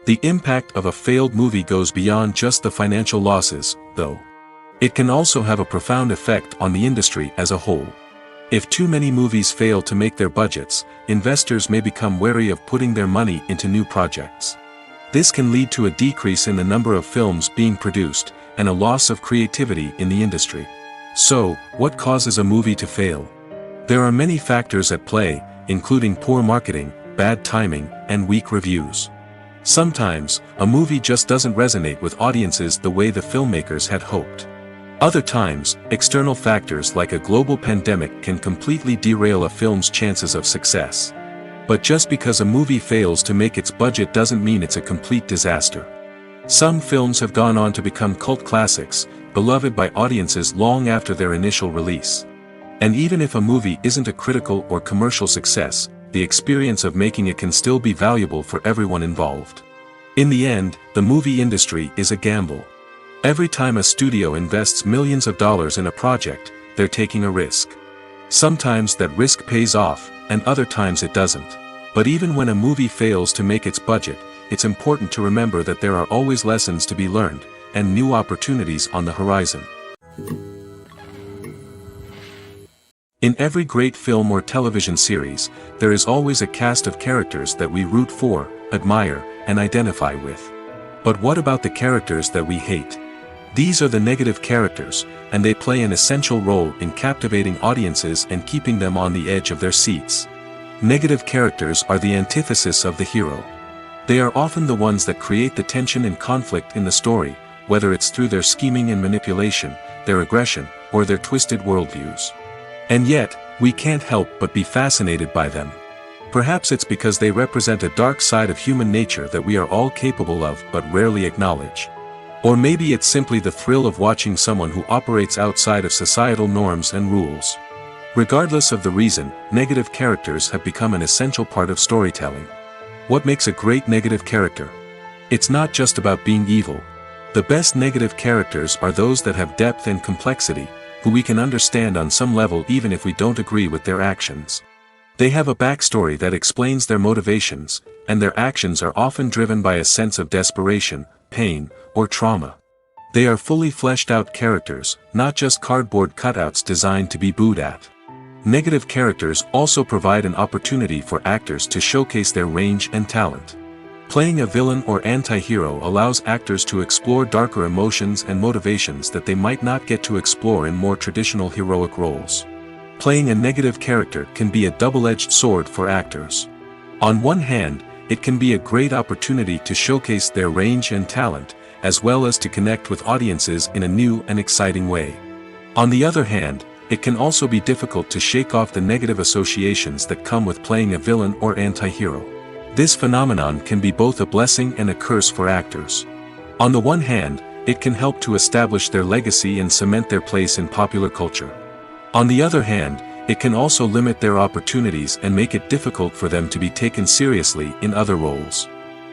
The impact of a failed movie goes beyond just the financial losses, though. It can also have a profound effect on the industry as a whole. If too many movies fail to make their budgets, investors may become wary of putting their money into new projects. This can lead to a decrease in the number of films being produced, and a loss of creativity in the industry. So, what causes a movie to fail? There are many factors at play, including poor marketing, bad timing, and weak reviews. Sometimes, a movie just doesn't resonate with audiences the way the filmmakers had hoped. Other times, external factors like a global pandemic can completely derail a film's chances of success. But just because a movie fails to make its budget doesn't mean it's a complete disaster. Some films have gone on to become cult classics, beloved by audiences long after their initial release. And even if a movie isn't a critical or commercial success, the experience of making it can still be valuable for everyone involved. In the end, the movie industry is a gamble. Every time a studio invests millions of dollars in a project, they're taking a risk. Sometimes that risk pays off, and other times it doesn't. But even when a movie fails to make its budget, it's important to remember that there are always lessons to be learned, and new opportunities on the horizon. In every great film or television series, there is always a cast of characters that we root for, admire, and identify with. But what about the characters that we hate? These are the negative characters, and they play an essential role in captivating audiences and keeping them on the edge of their seats. Negative characters are the antithesis of the hero. They are often the ones that create the tension and conflict in the story, whether it's through their scheming and manipulation, their aggression, or their twisted worldviews. And yet, we can't help but be fascinated by them. Perhaps it's because they represent a dark side of human nature that we are all capable of but rarely acknowledge. Or maybe it's simply the thrill of watching someone who operates outside of societal norms and rules. Regardless of the reason, negative characters have become an essential part of storytelling. What makes a great negative character? It's not just about being evil. The best negative characters are those that have depth and complexity, who we can understand on some level even if we don't agree with their actions. They have a backstory that explains their motivations, and their actions are often driven by a sense of desperation, pain, or trauma. They are fully fleshed out characters, not just cardboard cutouts designed to be booed at. Negative characters also provide an opportunity for actors to showcase their range and talent. Playing a villain or anti-hero allows actors to explore darker emotions and motivations that they might not get to explore in more traditional heroic roles. Playing a negative character can be a double-edged sword for actors. On one hand, it can be a great opportunity to showcase their range and talent, as well as to connect with audiences in a new and exciting way. On the other hand, it can also be difficult to shake off the negative associations that come with playing a villain or anti-hero. This phenomenon can be both a blessing and a curse for actors. On the one hand, it can help to establish their legacy and cement their place in popular culture. On the other hand, it can also limit their opportunities and make it difficult for them to be taken seriously in other roles.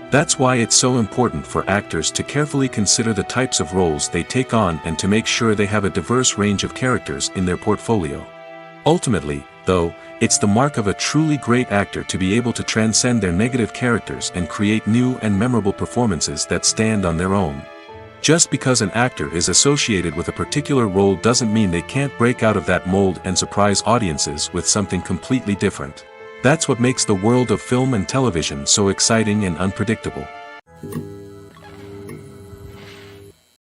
That's why it's so important for actors to carefully consider the types of roles they take on and to make sure they have a diverse range of characters in their portfolio. Ultimately, though, it's the mark of a truly great actor to be able to transcend their negative characters and create new and memorable performances that stand on their own. Just because an actor is associated with a particular role doesn't mean they can't break out of that mold and surprise audiences with something completely different. That's what makes the world of film and television so exciting and unpredictable.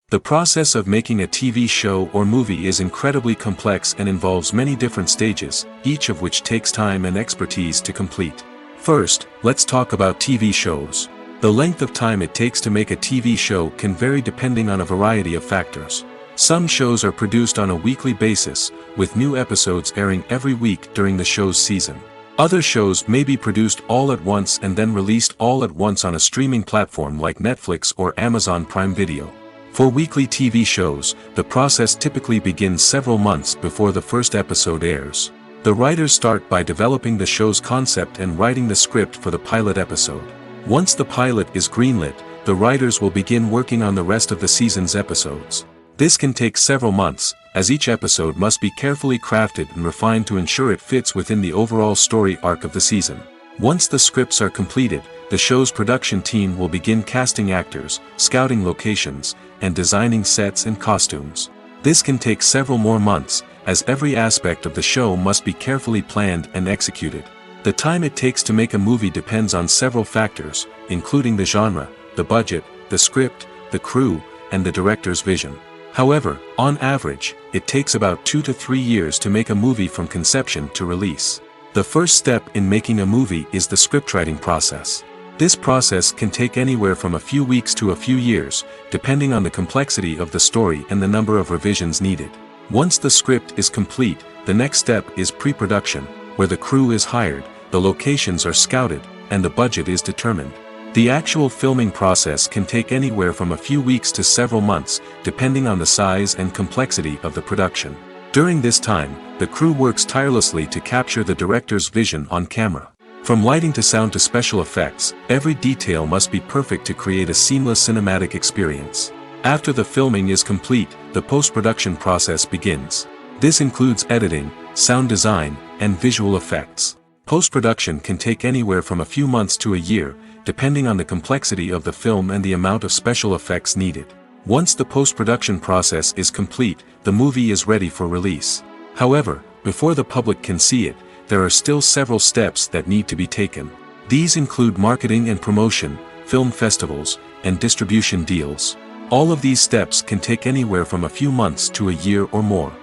The process of making a TV show or movie is incredibly complex and involves many different stages, each of which takes time and expertise to complete. First, let's talk about TV shows. The length of time it takes to make a TV show can vary depending on a variety of factors. Some shows are produced on a weekly basis, with new episodes airing every week during the show's season. Other shows may be produced all at once and then released all at once on a streaming platform like Netflix or Amazon Prime Video. For weekly TV shows, the process typically begins several months before the first episode airs. The writers start by developing the show's concept and writing the script for the pilot episode. Once the pilot is greenlit, the writers will begin working on the rest of the season's episodes. This can take several months, as each episode must be carefully crafted and refined to ensure it fits within the overall story arc of the season. Once the scripts are completed, the show's production team will begin casting actors, scouting locations, and designing sets and costumes. This can take several more months, as every aspect of the show must be carefully planned and executed. The time it takes to make a movie depends on several factors, including the genre, the budget, the script, the crew, and the director's vision. However, on average, it takes about 2 to 3 years to make a movie from conception to release. The first step in making a movie is the scriptwriting process. This process can take anywhere from a few weeks to a few years, depending on the complexity of the story and the number of revisions needed. Once the script is complete, the next step is pre-production, where the crew is hired, the locations are scouted, and the budget is determined. The actual filming process can take anywhere from a few weeks to several months, depending on the size and complexity of the production. During this time, the crew works tirelessly to capture the director's vision on camera. From lighting to sound to special effects, every detail must be perfect to create a seamless cinematic experience. After the filming is complete, the post-production process begins. This includes editing, sound design, and visual effects. Post-production can take anywhere from a few months to a year, depending on the complexity of the film and the amount of special effects needed. Once the post-production process is complete, the movie is ready for release. However, before the public can see it, there are still several steps that need to be taken. These include marketing and promotion, film festivals, and distribution deals. All of these steps can take anywhere from a few months to a year or more.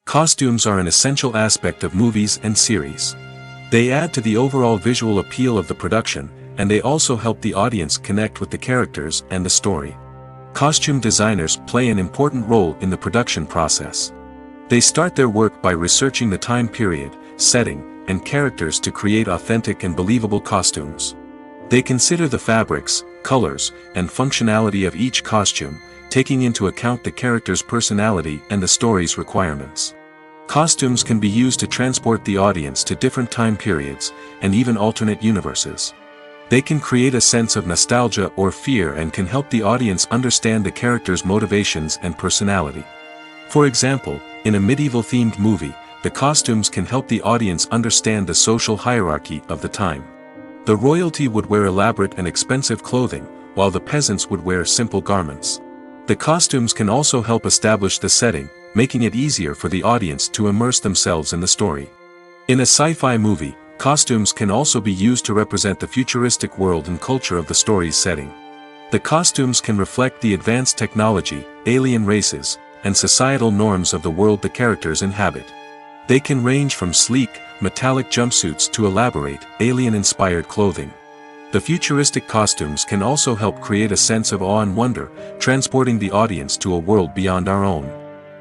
Costumes are an essential aspect of movies and series. They add to the overall visual appeal of the production, and they also help the audience connect with the characters and the story. Costume designers play an important role in the production process. They start their work by researching the time period, setting, and characters to create authentic and believable costumes. They consider the fabrics, colors, and functionality of each costume, taking into account the character's personality and the story's requirements. Costumes can be used to transport the audience to different time periods, and even alternate universes. They can create a sense of nostalgia or fear and can help the audience understand the character's motivations and personality. For example, in a medieval-themed movie, the costumes can help the audience understand the social hierarchy of the time. The royalty would wear elaborate and expensive clothing, while the peasants would wear simple garments. The costumes can also help establish the setting, making it easier for the audience to immerse themselves in the story. In a sci-fi movie, costumes can also be used to represent the futuristic world and culture of the story's setting. The costumes can reflect the advanced technology, alien races, and societal norms of the world the characters inhabit. They can range from sleek, metallic jumpsuits to elaborate, alien-inspired clothing. The futuristic costumes can also help create a sense of awe and wonder, transporting the audience to a world beyond our own.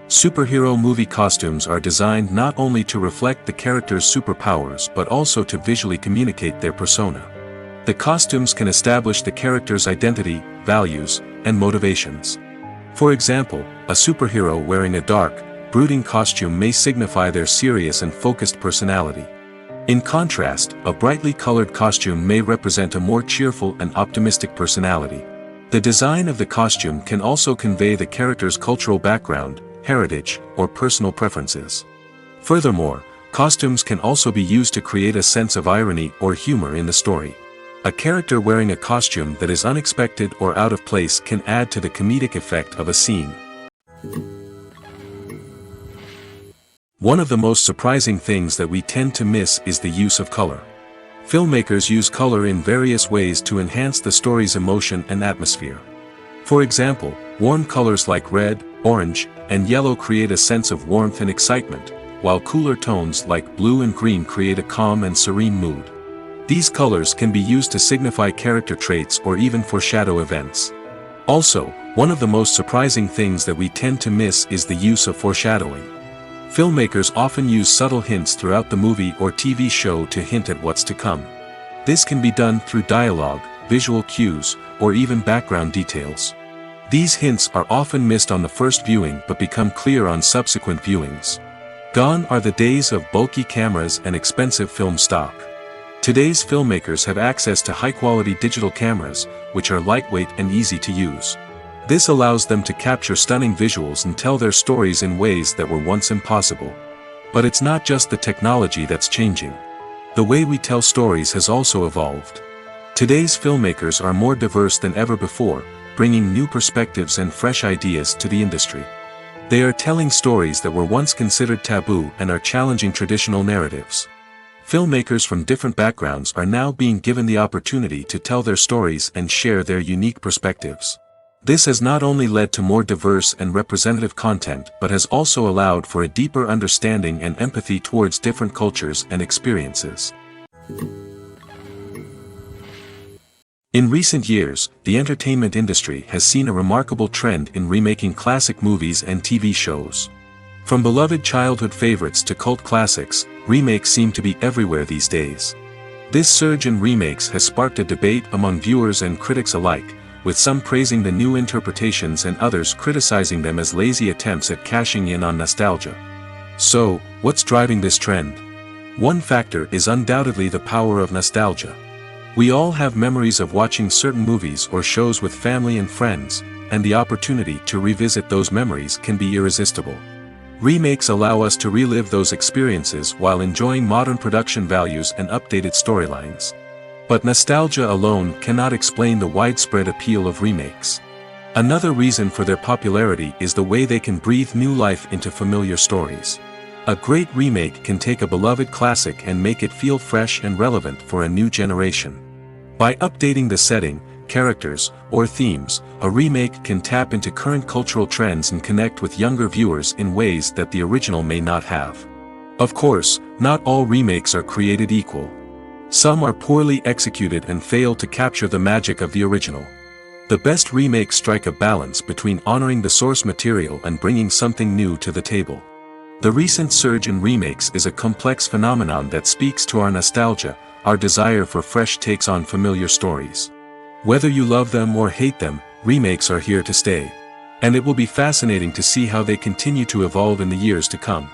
Superhero movie costumes are designed not only to reflect the character's superpowers but also to visually communicate their persona. The costumes can establish the character's identity, values, and motivations. For example, a superhero wearing a dark, brooding costume may signify their serious and focused personality. In contrast, a brightly colored costume may represent a more cheerful and optimistic personality. The design of the costume can also convey the character's cultural background, heritage, or personal preferences. Furthermore, costumes can also be used to create a sense of irony or humor in the story. A character wearing a costume that is unexpected or out of place can add to the comedic effect of a scene. One of the most surprising things that we tend to miss is the use of color. Filmmakers use color in various ways to enhance the story's emotion and atmosphere. For example, warm colors like red, orange, and yellow create a sense of warmth and excitement, while cooler tones like blue and green create a calm and serene mood. These colors can be used to signify character traits or even foreshadow events. Also, one of the most surprising things that we tend to miss is the use of foreshadowing. Filmmakers often use subtle hints throughout the movie or TV show to hint at what's to come. This can be done through dialogue, visual cues, or even background details. These hints are often missed on the first viewing but become clear on subsequent viewings. Gone are the days of bulky cameras and expensive film stock. Today's filmmakers have access to high-quality digital cameras, which are lightweight and easy to use. This allows them to capture stunning visuals and tell their stories in ways that were once impossible. But it's not just the technology that's changing. The way we tell stories has also evolved. Today's filmmakers are more diverse than ever before, bringing new perspectives and fresh ideas to the industry. They are telling stories that were once considered taboo and are challenging traditional narratives. Filmmakers from different backgrounds are now being given the opportunity to tell their stories and share their unique perspectives. This has not only led to more diverse and representative content but has also allowed for a deeper understanding and empathy towards different cultures and experiences. In recent years, the entertainment industry has seen a remarkable trend in remaking classic movies and TV shows. From beloved childhood favorites to cult classics, remakes seem to be everywhere these days. This surge in remakes has sparked a debate among viewers and critics alike, with some praising the new interpretations and others criticizing them as lazy attempts at cashing in on nostalgia. So, what's driving this trend? One factor is undoubtedly the power of nostalgia. We all have memories of watching certain movies or shows with family and friends, and the opportunity to revisit those memories can be irresistible. Remakes allow us to relive those experiences while enjoying modern production values and updated storylines. But nostalgia alone cannot explain the widespread appeal of remakes. Another reason for their popularity is the way they can breathe new life into familiar stories. A great remake can take a beloved classic and make it feel fresh and relevant for a new generation. By updating the setting, characters, or themes, a remake can tap into current cultural trends and connect with younger viewers in ways that the original may not have. Of course, not all remakes are created equal. Some are poorly executed and fail to capture the magic of the original. The best remakes strike a balance between honoring the source material and bringing something new to the table. The recent surge in remakes is a complex phenomenon that speaks to our nostalgia, our desire for fresh takes on familiar stories. Whether you love them or hate them, remakes are here to stay. And it will be fascinating to see how they continue to evolve in the years to come.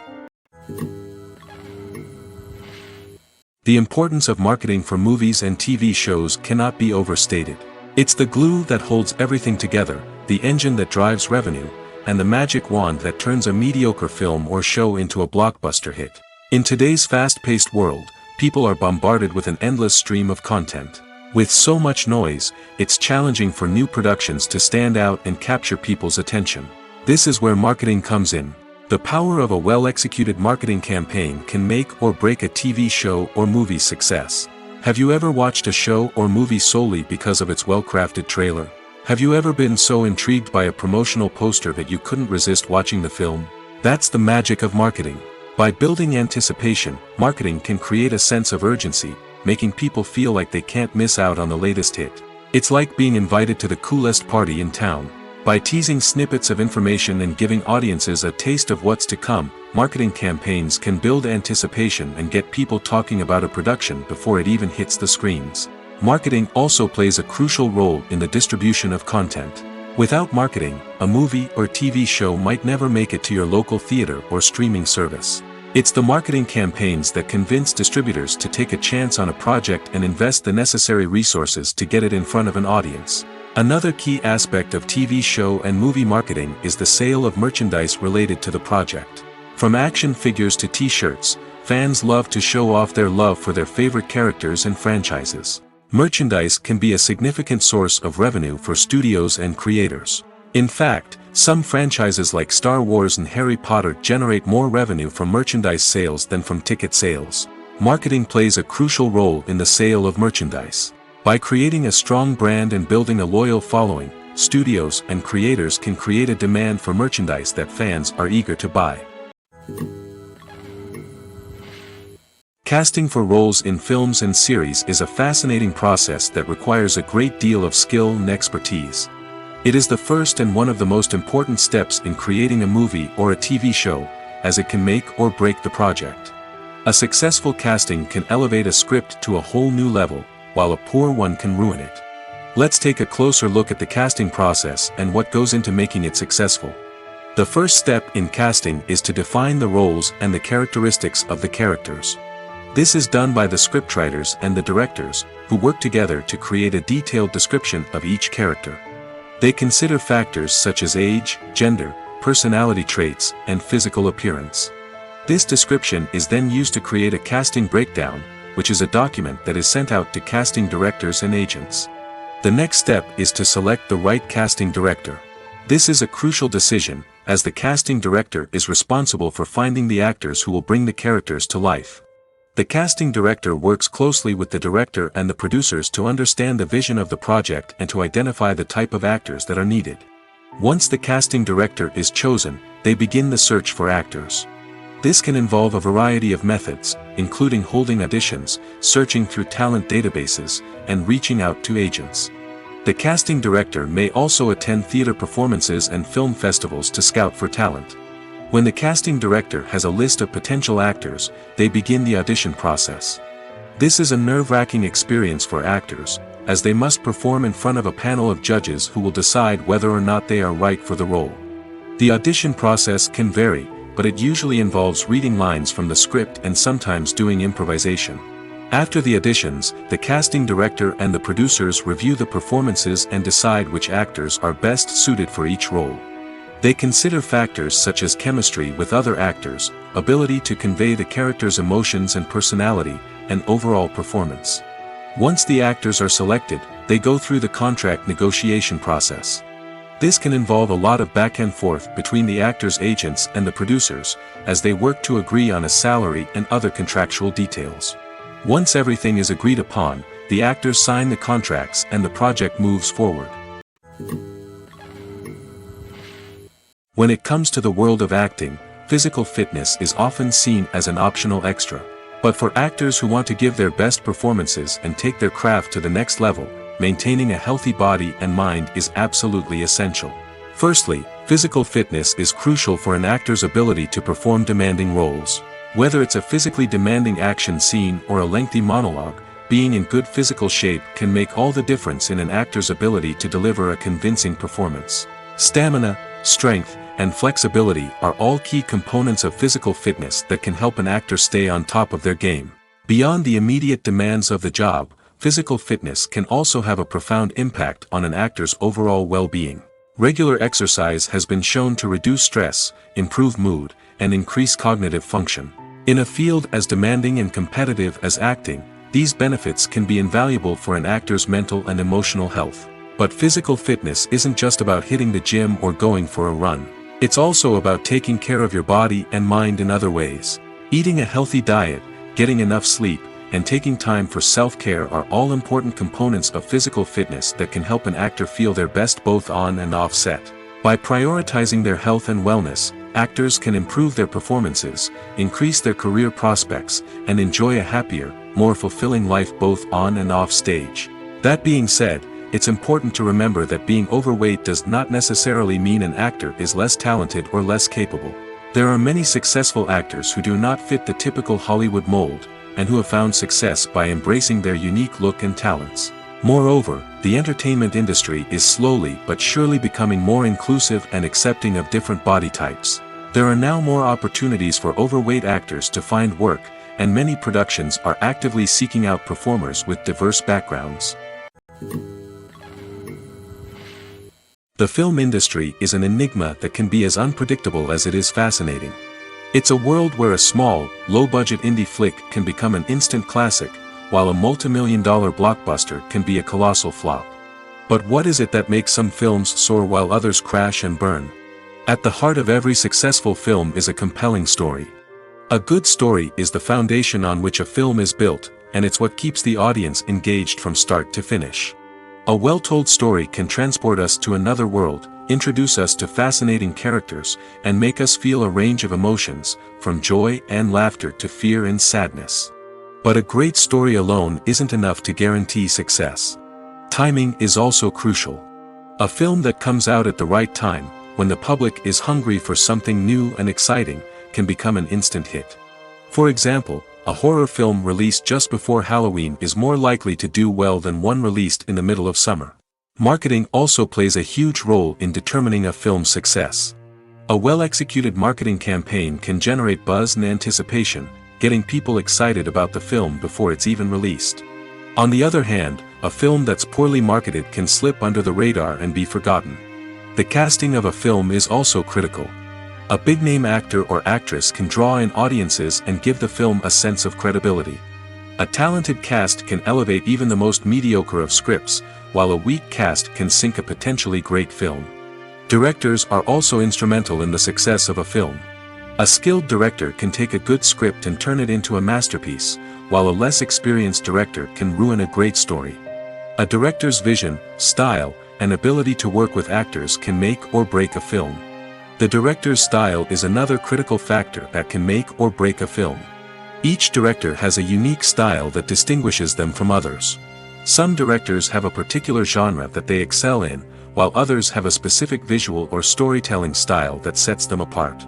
The importance of marketing for movies and TV shows cannot be overstated. It's the glue that holds everything together, the engine that drives revenue, and the magic wand that turns a mediocre film or show into a blockbuster hit. In today's fast-paced world, people are bombarded with an endless stream of content. With so much noise, it's challenging for new productions to stand out and capture people's attention. This is where marketing comes in. The power of a well-executed marketing campaign can make or break a TV show or movie's success. Have you ever watched a show or movie solely because of its well-crafted trailer? Have you ever been so intrigued by a promotional poster that you couldn't resist watching the film? That's the magic of marketing. By building anticipation, marketing can create a sense of urgency, making people feel like they can't miss out on the latest hit. It's like being invited to the coolest party in town. By teasing snippets of information and giving audiences a taste of what's to come, marketing campaigns can build anticipation and get people talking about a production before it even hits the screens. Marketing also plays a crucial role in the distribution of content. Without marketing, a movie or TV show might never make it to your local theater or streaming service. It's the marketing campaigns that convince distributors to take a chance on a project and invest the necessary resources to get it in front of an audience. Another key aspect of TV show and movie marketing is the sale of merchandise related to the project. From action figures to t-shirts, fans love to show off their love for their favorite characters and franchises. Merchandise can be a significant source of revenue for studios and creators. In fact, some franchises like Star Wars and Harry Potter generate more revenue from merchandise sales than from ticket sales. Marketing plays a crucial role in the sale of merchandise. By creating a strong brand and building a loyal following, studios and creators can create a demand for merchandise that fans are eager to buy. Casting for roles in films and series is a fascinating process that requires a great deal of skill and expertise. It is the first and one of the most important steps in creating a movie or a TV show, as it can make or break the project. A successful casting can elevate a script to a whole new level, while a poor one can ruin it. Let's take a closer look at the casting process and what goes into making it successful. The first step in casting is to define the roles and the characteristics of the characters. This is done by the scriptwriters and the directors, who work together to create a detailed description of each character. They consider factors such as age, gender, personality traits, and physical appearance. This description is then used to create a casting breakdown, which is a document that is sent out to casting directors and agents. The next step is to select the right casting director. This is a crucial decision, as the casting director is responsible for finding the actors who will bring the characters to life. The casting director works closely with the director and the producers to understand the vision of the project and to identify the type of actors that are needed. Once the casting director is chosen, they begin the search for actors. This can involve a variety of methods, including holding auditions, searching through talent databases, and reaching out to agents. The casting director may also attend theater performances and film festivals to scout for talent. When the casting director has a list of potential actors, they begin the audition process. This is a nerve-wracking experience for actors, as they must perform in front of a panel of judges who will decide whether or not they are right for the role. The audition process can vary, but it usually involves reading lines from the script and sometimes doing improvisation. After the auditions, the casting director and the producers review the performances and decide which actors are best suited for each role. They consider factors such as chemistry with other actors, ability to convey the character's emotions and personality, and overall performance. Once the actors are selected, they go through the contract negotiation process. This can involve a lot of back and forth between the actors' agents and the producers, as they work to agree on a salary and other contractual details. Once everything is agreed upon, the actors sign the contracts and the project moves forward. When it comes to the world of acting, physical fitness is often seen as an optional extra. But for actors who want to give their best performances and take their craft to the next level, maintaining a healthy body and mind is absolutely essential. Firstly, physical fitness is crucial for an actor's ability to perform demanding roles. Whether it's a physically demanding action scene or a lengthy monologue, being in good physical shape can make all the difference in an actor's ability to deliver a convincing performance. Stamina, strength, and flexibility are all key components of physical fitness that can help an actor stay on top of their game. Beyond the immediate demands of the job, physical fitness can also have a profound impact on an actor's overall well-being. Regular exercise has been shown to reduce stress, improve mood, and increase cognitive function. In a field as demanding and competitive as acting, these benefits can be invaluable for an actor's mental and emotional health. But physical fitness isn't just about hitting the gym or going for a run. It's also about taking care of your body and mind in other ways. Eating a healthy diet, getting enough sleep, and taking time for self-care are all important components of physical fitness that can help an actor feel their best both on and off set. By prioritizing their health and wellness, actors can improve their performances, increase their career prospects, and enjoy a happier, more fulfilling life both on and off stage. That being said, it's important to remember that being overweight does not necessarily mean an actor is less talented or less capable. There are many successful actors who do not fit the typical Hollywood mold, and who have found success by embracing their unique look and talents. Moreover, the entertainment industry is slowly but surely becoming more inclusive and accepting of different body types. There are now more opportunities for overweight actors to find work, and many productions are actively seeking out performers with diverse backgrounds. The film industry is an enigma that can be as unpredictable as it is fascinating. It's a world where a small, low-budget indie flick can become an instant classic, while a multi-million-dollar blockbuster can be a colossal flop. But what is it that makes some films soar while others crash and burn? At the heart of every successful film is a compelling story. A good story is the foundation on which a film is built, and it's what keeps the audience engaged from start to finish. A well-told story can transport us to another world, introduce us to fascinating characters, and make us feel a range of emotions, from joy and laughter to fear and sadness. But a great story alone isn't enough to guarantee success. Timing is also crucial. A film that comes out at the right time, when the public is hungry for something new and exciting, can become an instant hit. For example, a horror film released just before Halloween is more likely to do well than one released in the middle of summer. Marketing also plays a huge role in determining a film's success. A well-executed marketing campaign can generate buzz and anticipation, getting people excited about the film before it's even released. On the other hand, a film that's poorly marketed can slip under the radar and be forgotten. The casting of a film is also critical. A big-name actor or actress can draw in audiences and give the film a sense of credibility. A talented cast can elevate even the most mediocre of scripts, while a weak cast can sink a potentially great film. Directors are also instrumental in the success of a film. A skilled director can take a good script and turn it into a masterpiece, while a less experienced director can ruin a great story. A director's vision, style, and ability to work with actors can make or break a film. The director's style is another critical factor that can make or break a film. Each director has a unique style that distinguishes them from others. Some directors have a particular genre that they excel in, while others have a specific visual or storytelling style that sets them apart.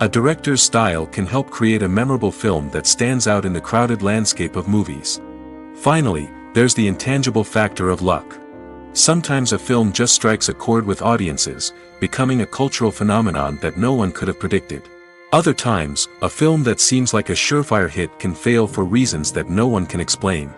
A director's style can help create a memorable film that stands out in the crowded landscape of movies. Finally, there's the intangible factor of luck. Sometimes a film just strikes a chord with audiences, becoming a cultural phenomenon that no one could have predicted. Other times, a film that seems like a surefire hit can fail for reasons that no one can explain.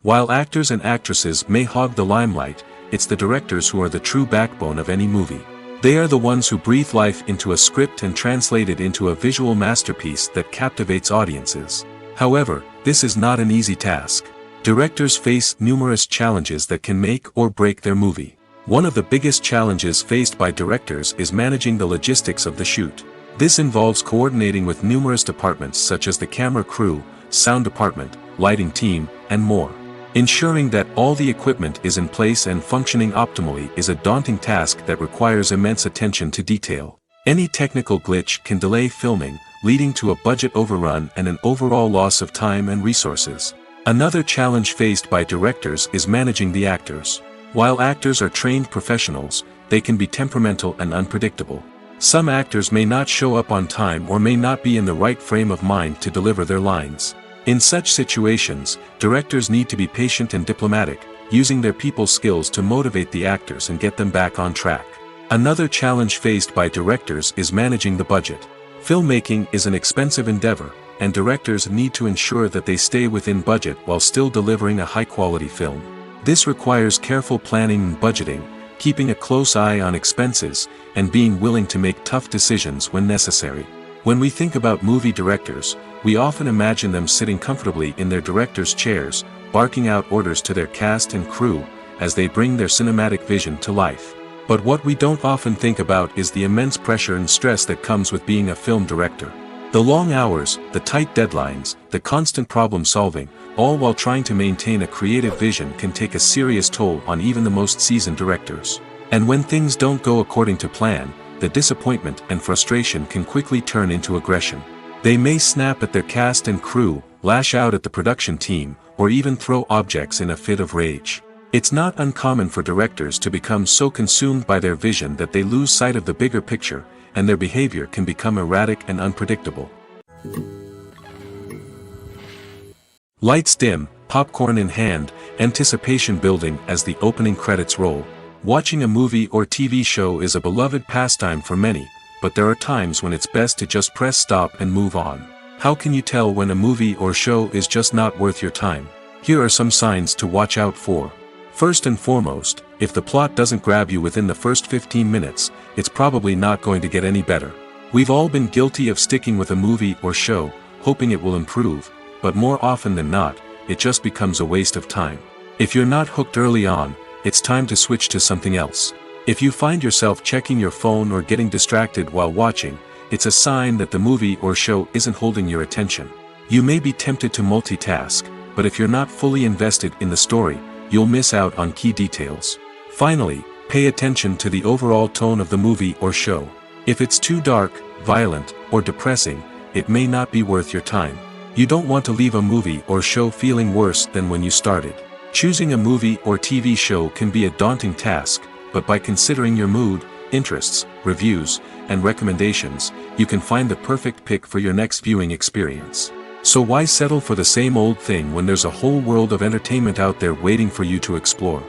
While actors and actresses may hog the limelight, it's the directors who are the true backbone of any movie. They are the ones who breathe life into a script and translate it into a visual masterpiece that captivates audiences. However, this is not an easy task. Directors face numerous challenges that can make or break their movie. One of the biggest challenges faced by directors is managing the logistics of the shoot. This involves coordinating with numerous departments such as the camera crew, sound department, lighting team, and more. Ensuring that all the equipment is in place and functioning optimally is a daunting task that requires immense attention to detail. Any technical glitch can delay filming, leading to a budget overrun and an overall loss of time and resources. Another challenge faced by directors is managing the actors. While actors are trained professionals, they can be temperamental and unpredictable. Some actors may not show up on time or may not be in the right frame of mind to deliver their lines. In such situations, directors need to be patient and diplomatic, using their people skills to motivate the actors and get them back on track. Another challenge faced by directors is managing the budget. Filmmaking is an expensive endeavor, and directors need to ensure that they stay within budget while still delivering a high-quality film. This requires careful planning and budgeting, keeping a close eye on expenses, and being willing to make tough decisions when necessary. When we think about movie directors, we often imagine them sitting comfortably in their director's chairs, barking out orders to their cast and crew, as they bring their cinematic vision to life. But what we don't often think about is the immense pressure and stress that comes with being a film director. The long hours, the tight deadlines, the constant problem solving, all while trying to maintain a creative vision can take a serious toll on even the most seasoned directors. And when things don't go according to plan, the disappointment and frustration can quickly turn into aggression. They may snap at their cast and crew, lash out at the production team, or even throw objects in a fit of rage. It's not uncommon for directors to become so consumed by their vision that they lose sight of the bigger picture, and their behavior can become erratic and unpredictable. Lights dim, popcorn in hand, anticipation building as the opening credits roll. Watching a movie or TV show is a beloved pastime for many, but there are times when it's best to just press stop and move on. How can you tell when a movie or show is just not worth your time? Here are some signs to watch out for. First and foremost, if the plot doesn't grab you within the first 15 minutes, it's probably not going to get any better. We've all been guilty of sticking with a movie or show, hoping it will improve, but more often than not, it just becomes a waste of time. If you're not hooked early on, it's time to switch to something else. If you find yourself checking your phone or getting distracted while watching, it's a sign that the movie or show isn't holding your attention. You may be tempted to multitask, but if you're not fully invested in the story, you'll miss out on key details. Finally, pay attention to the overall tone of the movie or show. If it's too dark, violent, or depressing, it may not be worth your time. You don't want to leave a movie or show feeling worse than when you started. Choosing a movie or TV show can be a daunting task, but by considering your mood, interests, reviews, and recommendations, you can find the perfect pick for your next viewing experience. So why settle for the same old thing when there's a whole world of entertainment out there waiting for you to explore?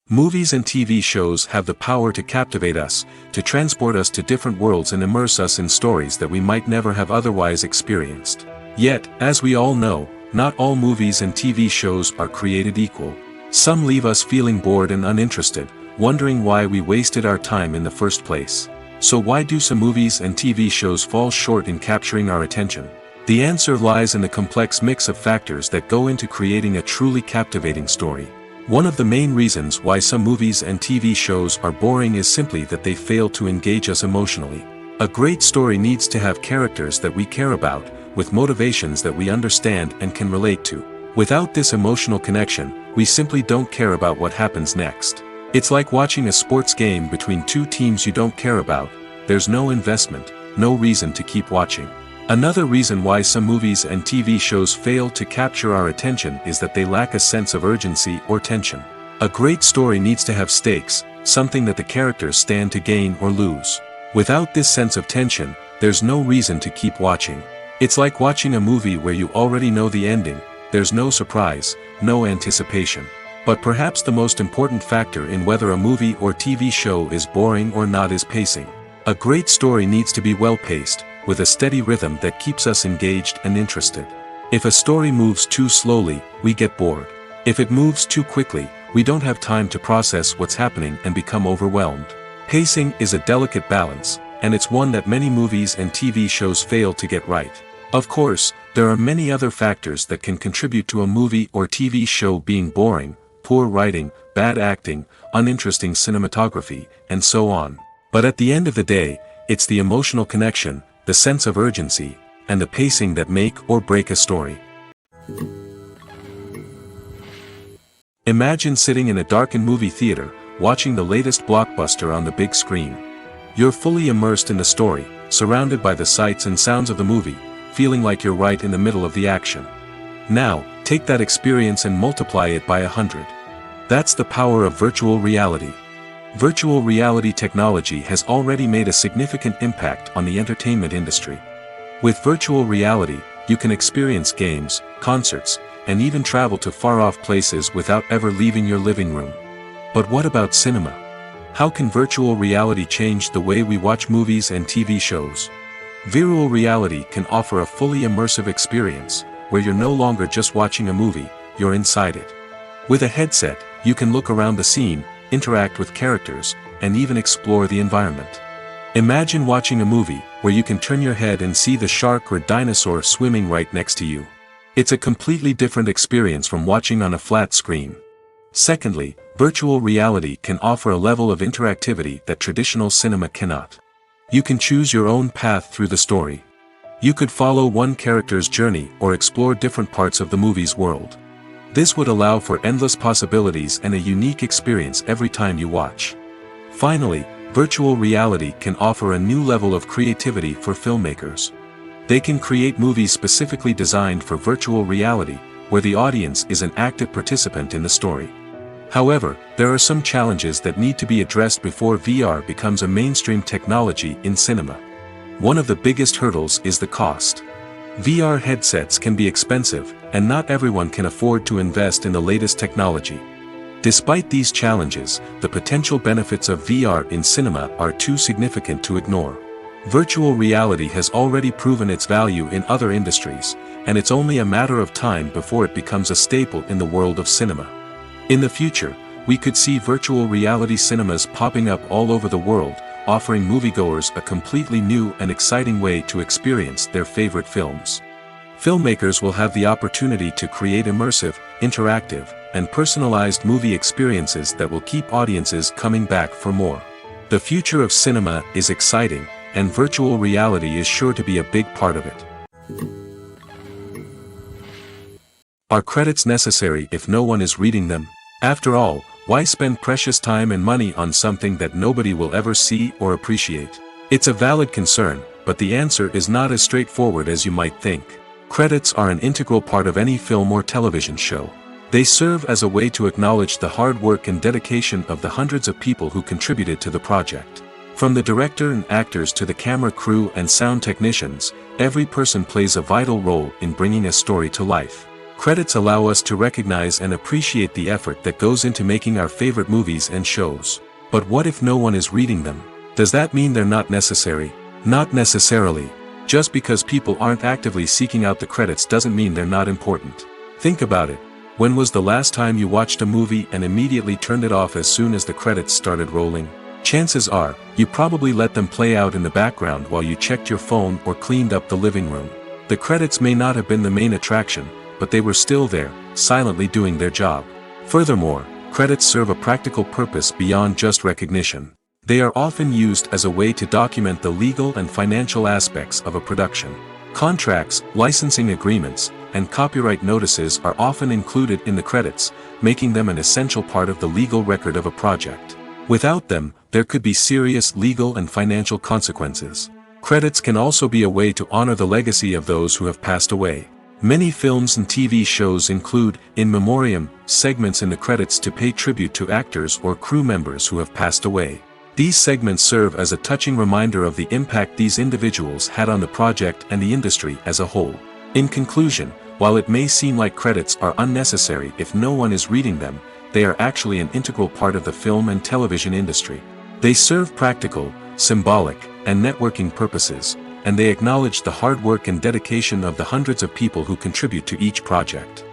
Movies and TV shows have the power to captivate us, to transport us to different worlds and immerse us in stories that we might never have otherwise experienced. Yet, as we all know, not all movies and TV shows are created equal. Some leave us feeling bored and uninterested, wondering why we wasted our time in the first place. So why do some movies and TV shows fall short in capturing our attention? The answer lies in the complex mix of factors that go into creating a truly captivating story. One of the main reasons why some movies and TV shows are boring is simply that they fail to engage us emotionally. A great story needs to have characters that we care about, with motivations that we understand and can relate to. Without this emotional connection, we simply don't care about what happens next. It's like watching a sports game between two teams you don't care about. There's no investment, no reason to keep watching. Another reason why some movies and TV shows fail to capture our attention is that they lack a sense of urgency or tension. A great story needs to have stakes, something that the characters stand to gain or lose. Without this sense of tension, there's no reason to keep watching. It's like watching a movie where you already know the ending. There's no surprise, no anticipation. But perhaps the most important factor in whether a movie or TV show is boring or not is pacing. A great story needs to be well-paced, with a steady rhythm that keeps us engaged and interested. If a story moves too slowly, we get bored. If it moves too quickly, we don't have time to process what's happening and become overwhelmed. Pacing is a delicate balance, and it's one that many movies and TV shows fail to get right. Of course, there are many other factors that can contribute to a movie or TV show being boring: poor writing, bad acting, uninteresting cinematography, and so on. But at the end of the day, it's the emotional connection, the sense of urgency, and the pacing that make or break a story. Imagine sitting in a darkened movie theater, watching the latest blockbuster on the big screen. You're fully immersed in the story, surrounded by the sights and sounds of the movie, feeling like you're right in the middle of the action. Now, take that experience and multiply it by 100. That's the power of virtual reality. Virtual reality technology has already made a significant impact on the entertainment industry. With virtual reality, you can experience games, concerts, and even travel to far-off places without ever leaving your living room. But what about cinema? How can virtual reality change the way we watch movies and TV shows? Virtual reality can offer a fully immersive experience, where you're no longer just watching a movie, you're inside it. With a headset, you can look around the scene, interact with characters, and even explore the environment. Imagine watching a movie where you can turn your head and see the shark or dinosaur swimming right next to you. It's a completely different experience from watching on a flat screen. Secondly, virtual reality can offer a level of interactivity that traditional cinema cannot. You can choose your own path through the story. You could follow one character's journey or explore different parts of the movie's world. This would allow for endless possibilities and a unique experience every time you watch. Finally, virtual reality can offer a new level of creativity for filmmakers. They can create movies specifically designed for virtual reality, where the audience is an active participant in the story. However, there are some challenges that need to be addressed before VR becomes a mainstream technology in cinema. One of the biggest hurdles is the cost. VR headsets can be expensive, and not everyone can afford to invest in the latest technology. Despite these challenges, the potential benefits of VR in cinema are too significant to ignore. Virtual reality has already proven its value in other industries, and it's only a matter of time before it becomes a staple in the world of cinema. In the future, we could see virtual reality cinemas popping up all over the world, offering moviegoers a completely new and exciting way to experience their favorite films. Filmmakers will have the opportunity to create immersive, interactive, and personalized movie experiences that will keep audiences coming back for more. The future of cinema is exciting, and virtual reality is sure to be a big part of it. Are credits necessary if no one is reading them? After all, why spend precious time and money on something that nobody will ever see or appreciate? It's a valid concern, but the answer is not as straightforward as you might think. Credits are an integral part of any film or television show. They serve as a way to acknowledge the hard work and dedication of the hundreds of people who contributed to the project. From the director and actors to the camera crew and sound technicians, every person plays a vital role in bringing a story to life. Credits allow us to recognize and appreciate the effort that goes into making our favorite movies and shows. But what if no one is reading them? Does that mean they're not necessary? Not necessarily. Just because people aren't actively seeking out the credits doesn't mean they're not important. Think about it. When was the last time you watched a movie and immediately turned it off as soon as the credits started rolling? Chances are, you probably let them play out in the background while you checked your phone or cleaned up the living room. The credits may not have been the main attraction, but they were still there, silently doing their job. Furthermore, credits serve a practical purpose beyond just recognition. They are often used as a way to document the legal and financial aspects of a production. Contracts, licensing agreements, and copyright notices are often included in the credits, making them an essential part of the legal record of a project. Without them, there could be serious legal and financial consequences. Credits can also be a way to honor the legacy of those who have passed away. Many films and TV shows include, in memoriam, segments in the credits to pay tribute to actors or crew members who have passed away. These segments serve as a touching reminder of the impact these individuals had on the project and the industry as a whole. In conclusion, while it may seem like credits are unnecessary if no one is reading them, they are actually an integral part of the film and television industry. They serve practical, symbolic, and networking purposes, and they acknowledge the hard work and dedication of the hundreds of people who contribute to each project.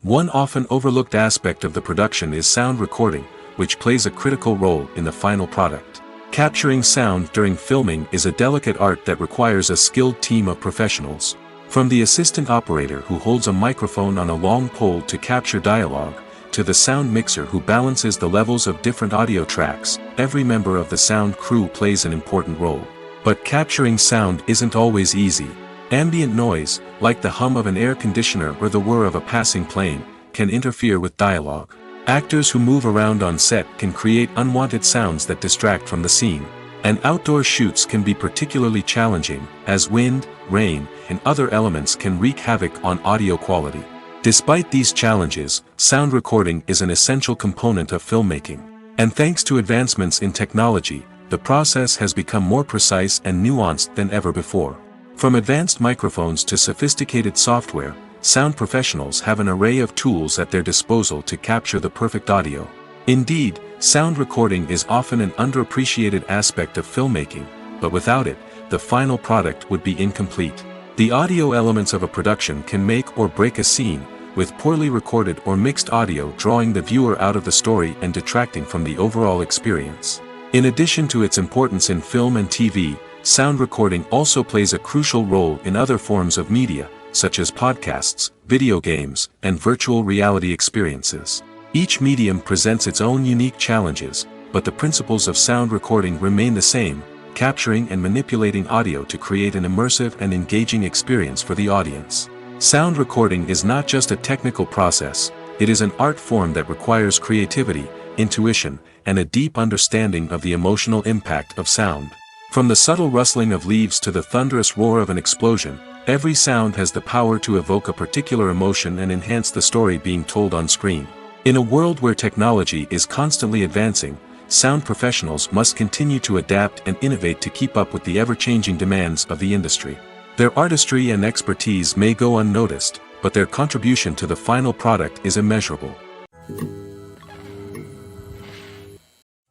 One often overlooked aspect of the production is sound recording, which plays a critical role in the final product. Capturing sound during filming is a delicate art that requires a skilled team of professionals. From the assistant operator who holds a microphone on a long pole to capture dialogue, to the sound mixer who balances the levels of different audio tracks, every member of the sound crew plays an important role. But capturing sound isn't always easy. Ambient noise, like the hum of an air conditioner or the whir of a passing plane, can interfere with dialogue. Actors who move around on set can create unwanted sounds that distract from the scene. And outdoor shoots can be particularly challenging, as wind, rain, and other elements can wreak havoc on audio quality. Despite these challenges, sound recording is an essential component of filmmaking. And thanks to advancements in technology, the process has become more precise and nuanced than ever before. From advanced microphones to sophisticated software, sound professionals have an array of tools at their disposal to capture the perfect audio. Indeed, sound recording is often an underappreciated aspect of filmmaking, but without it, the final product would be incomplete. The audio elements of a production can make or break a scene, with poorly recorded or mixed audio drawing the viewer out of the story and detracting from the overall experience. In addition to its importance in film and TV, sound recording also plays a crucial role in other forms of media, such as podcasts, video games, and virtual reality experiences. Each medium presents its own unique challenges, but the principles of sound recording remain the same, capturing and manipulating audio to create an immersive and engaging experience for the audience. Sound recording is not just a technical process, it is an art form that requires creativity, intuition, and a deep understanding of the emotional impact of sound. From the subtle rustling of leaves to the thunderous roar of an explosion, every sound has the power to evoke a particular emotion and enhance the story being told on screen. In a world where technology is constantly advancing, sound professionals must continue to adapt and innovate to keep up with the ever-changing demands of the industry. Their artistry and expertise may go unnoticed, but their contribution to the final product is immeasurable.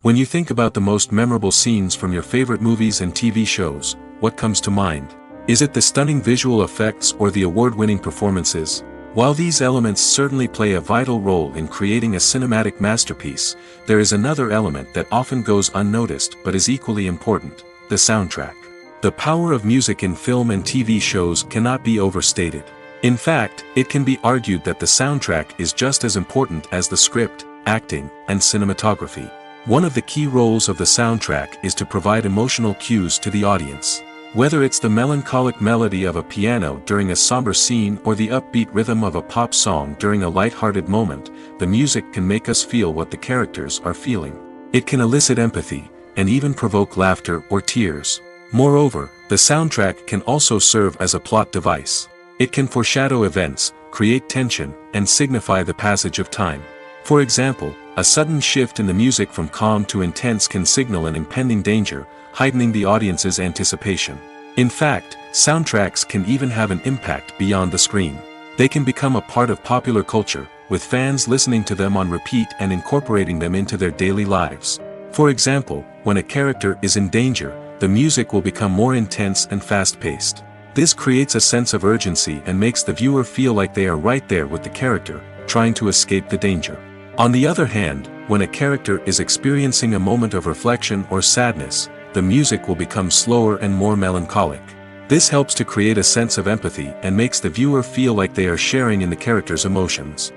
When you think about the most memorable scenes from your favorite movies and TV shows, what comes to mind? Is it the stunning visual effects or the award-winning performances? While these elements certainly play a vital role in creating a cinematic masterpiece, there is another element that often goes unnoticed but is equally important: the soundtrack. The power of music in film and TV shows cannot be overstated. In fact, it can be argued that the soundtrack is just as important as the script, acting, and cinematography. One of the key roles of the soundtrack is to provide emotional cues to the audience. Whether it's the melancholic melody of a piano during a somber scene or the upbeat rhythm of a pop song during a light-hearted moment, the music can make us feel what the characters are feeling. It can elicit empathy, and even provoke laughter or tears. Moreover, the soundtrack can also serve as a plot device. It can foreshadow events, create tension, and signify the passage of time. For example, a sudden shift in the music from calm to intense can signal an impending danger, heightening the audience's anticipation. In fact, soundtracks can even have an impact beyond the screen. They can become a part of popular culture, with fans listening to them on repeat and incorporating them into their daily lives. For example, when a character is in danger, the music will become more intense and fast-paced. This creates a sense of urgency and makes the viewer feel like they are right there with the character, trying to escape the danger. On the other hand, when a character is experiencing a moment of reflection or sadness, the music will become slower and more melancholic. This helps to create a sense of empathy and makes the viewer feel like they are sharing in the character's emotions.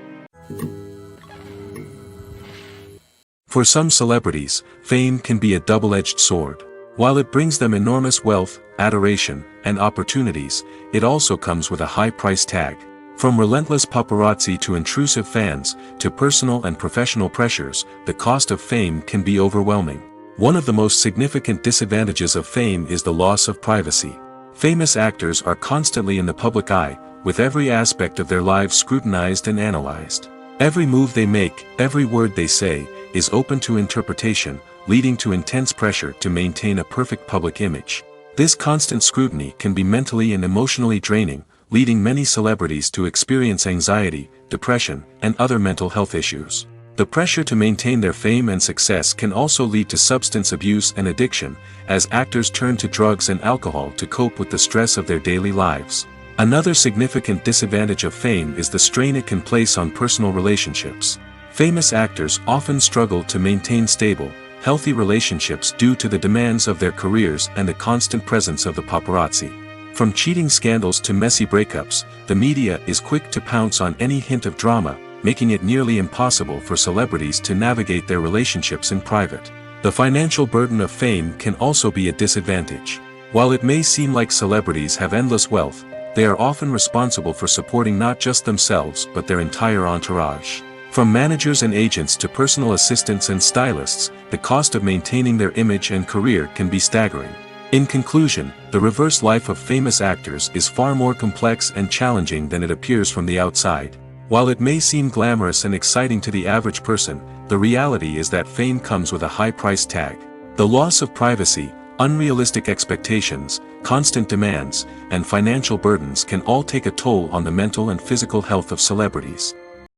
For some celebrities, fame can be a double-edged sword. While it brings them enormous wealth, adoration, and opportunities, it also comes with a high price tag. From relentless paparazzi to intrusive fans, to personal and professional pressures, the cost of fame can be overwhelming. One of the most significant disadvantages of fame is the loss of privacy. Famous actors are constantly in the public eye, with every aspect of their lives scrutinized and analyzed. Every move they make, every word they say, is open to interpretation, leading to intense pressure to maintain a perfect public image. This constant scrutiny can be mentally and emotionally draining, leading many celebrities to experience anxiety, depression, and other mental health issues. The pressure to maintain their fame and success can also lead to substance abuse and addiction, as actors turn to drugs and alcohol to cope with the stress of their daily lives. Another significant disadvantage of fame is the strain it can place on personal relationships. Famous actors often struggle to maintain stable, healthy relationships due to the demands of their careers and the constant presence of the paparazzi. From cheating scandals to messy breakups, the media is quick to pounce on any hint of drama, making it nearly impossible for celebrities to navigate their relationships in private. The financial burden of fame can also be a disadvantage. While it may seem like celebrities have endless wealth, they are often responsible for supporting not just themselves but their entire entourage. From managers and agents to personal assistants and stylists, the cost of maintaining their image and career can be staggering. In conclusion, the reverse life of famous actors is far more complex and challenging than it appears from the outside. While it may seem glamorous and exciting to the average person, the reality is that fame comes with a high price tag. The loss of privacy, unrealistic expectations, constant demands, and financial burdens can all take a toll on the mental and physical health of celebrities.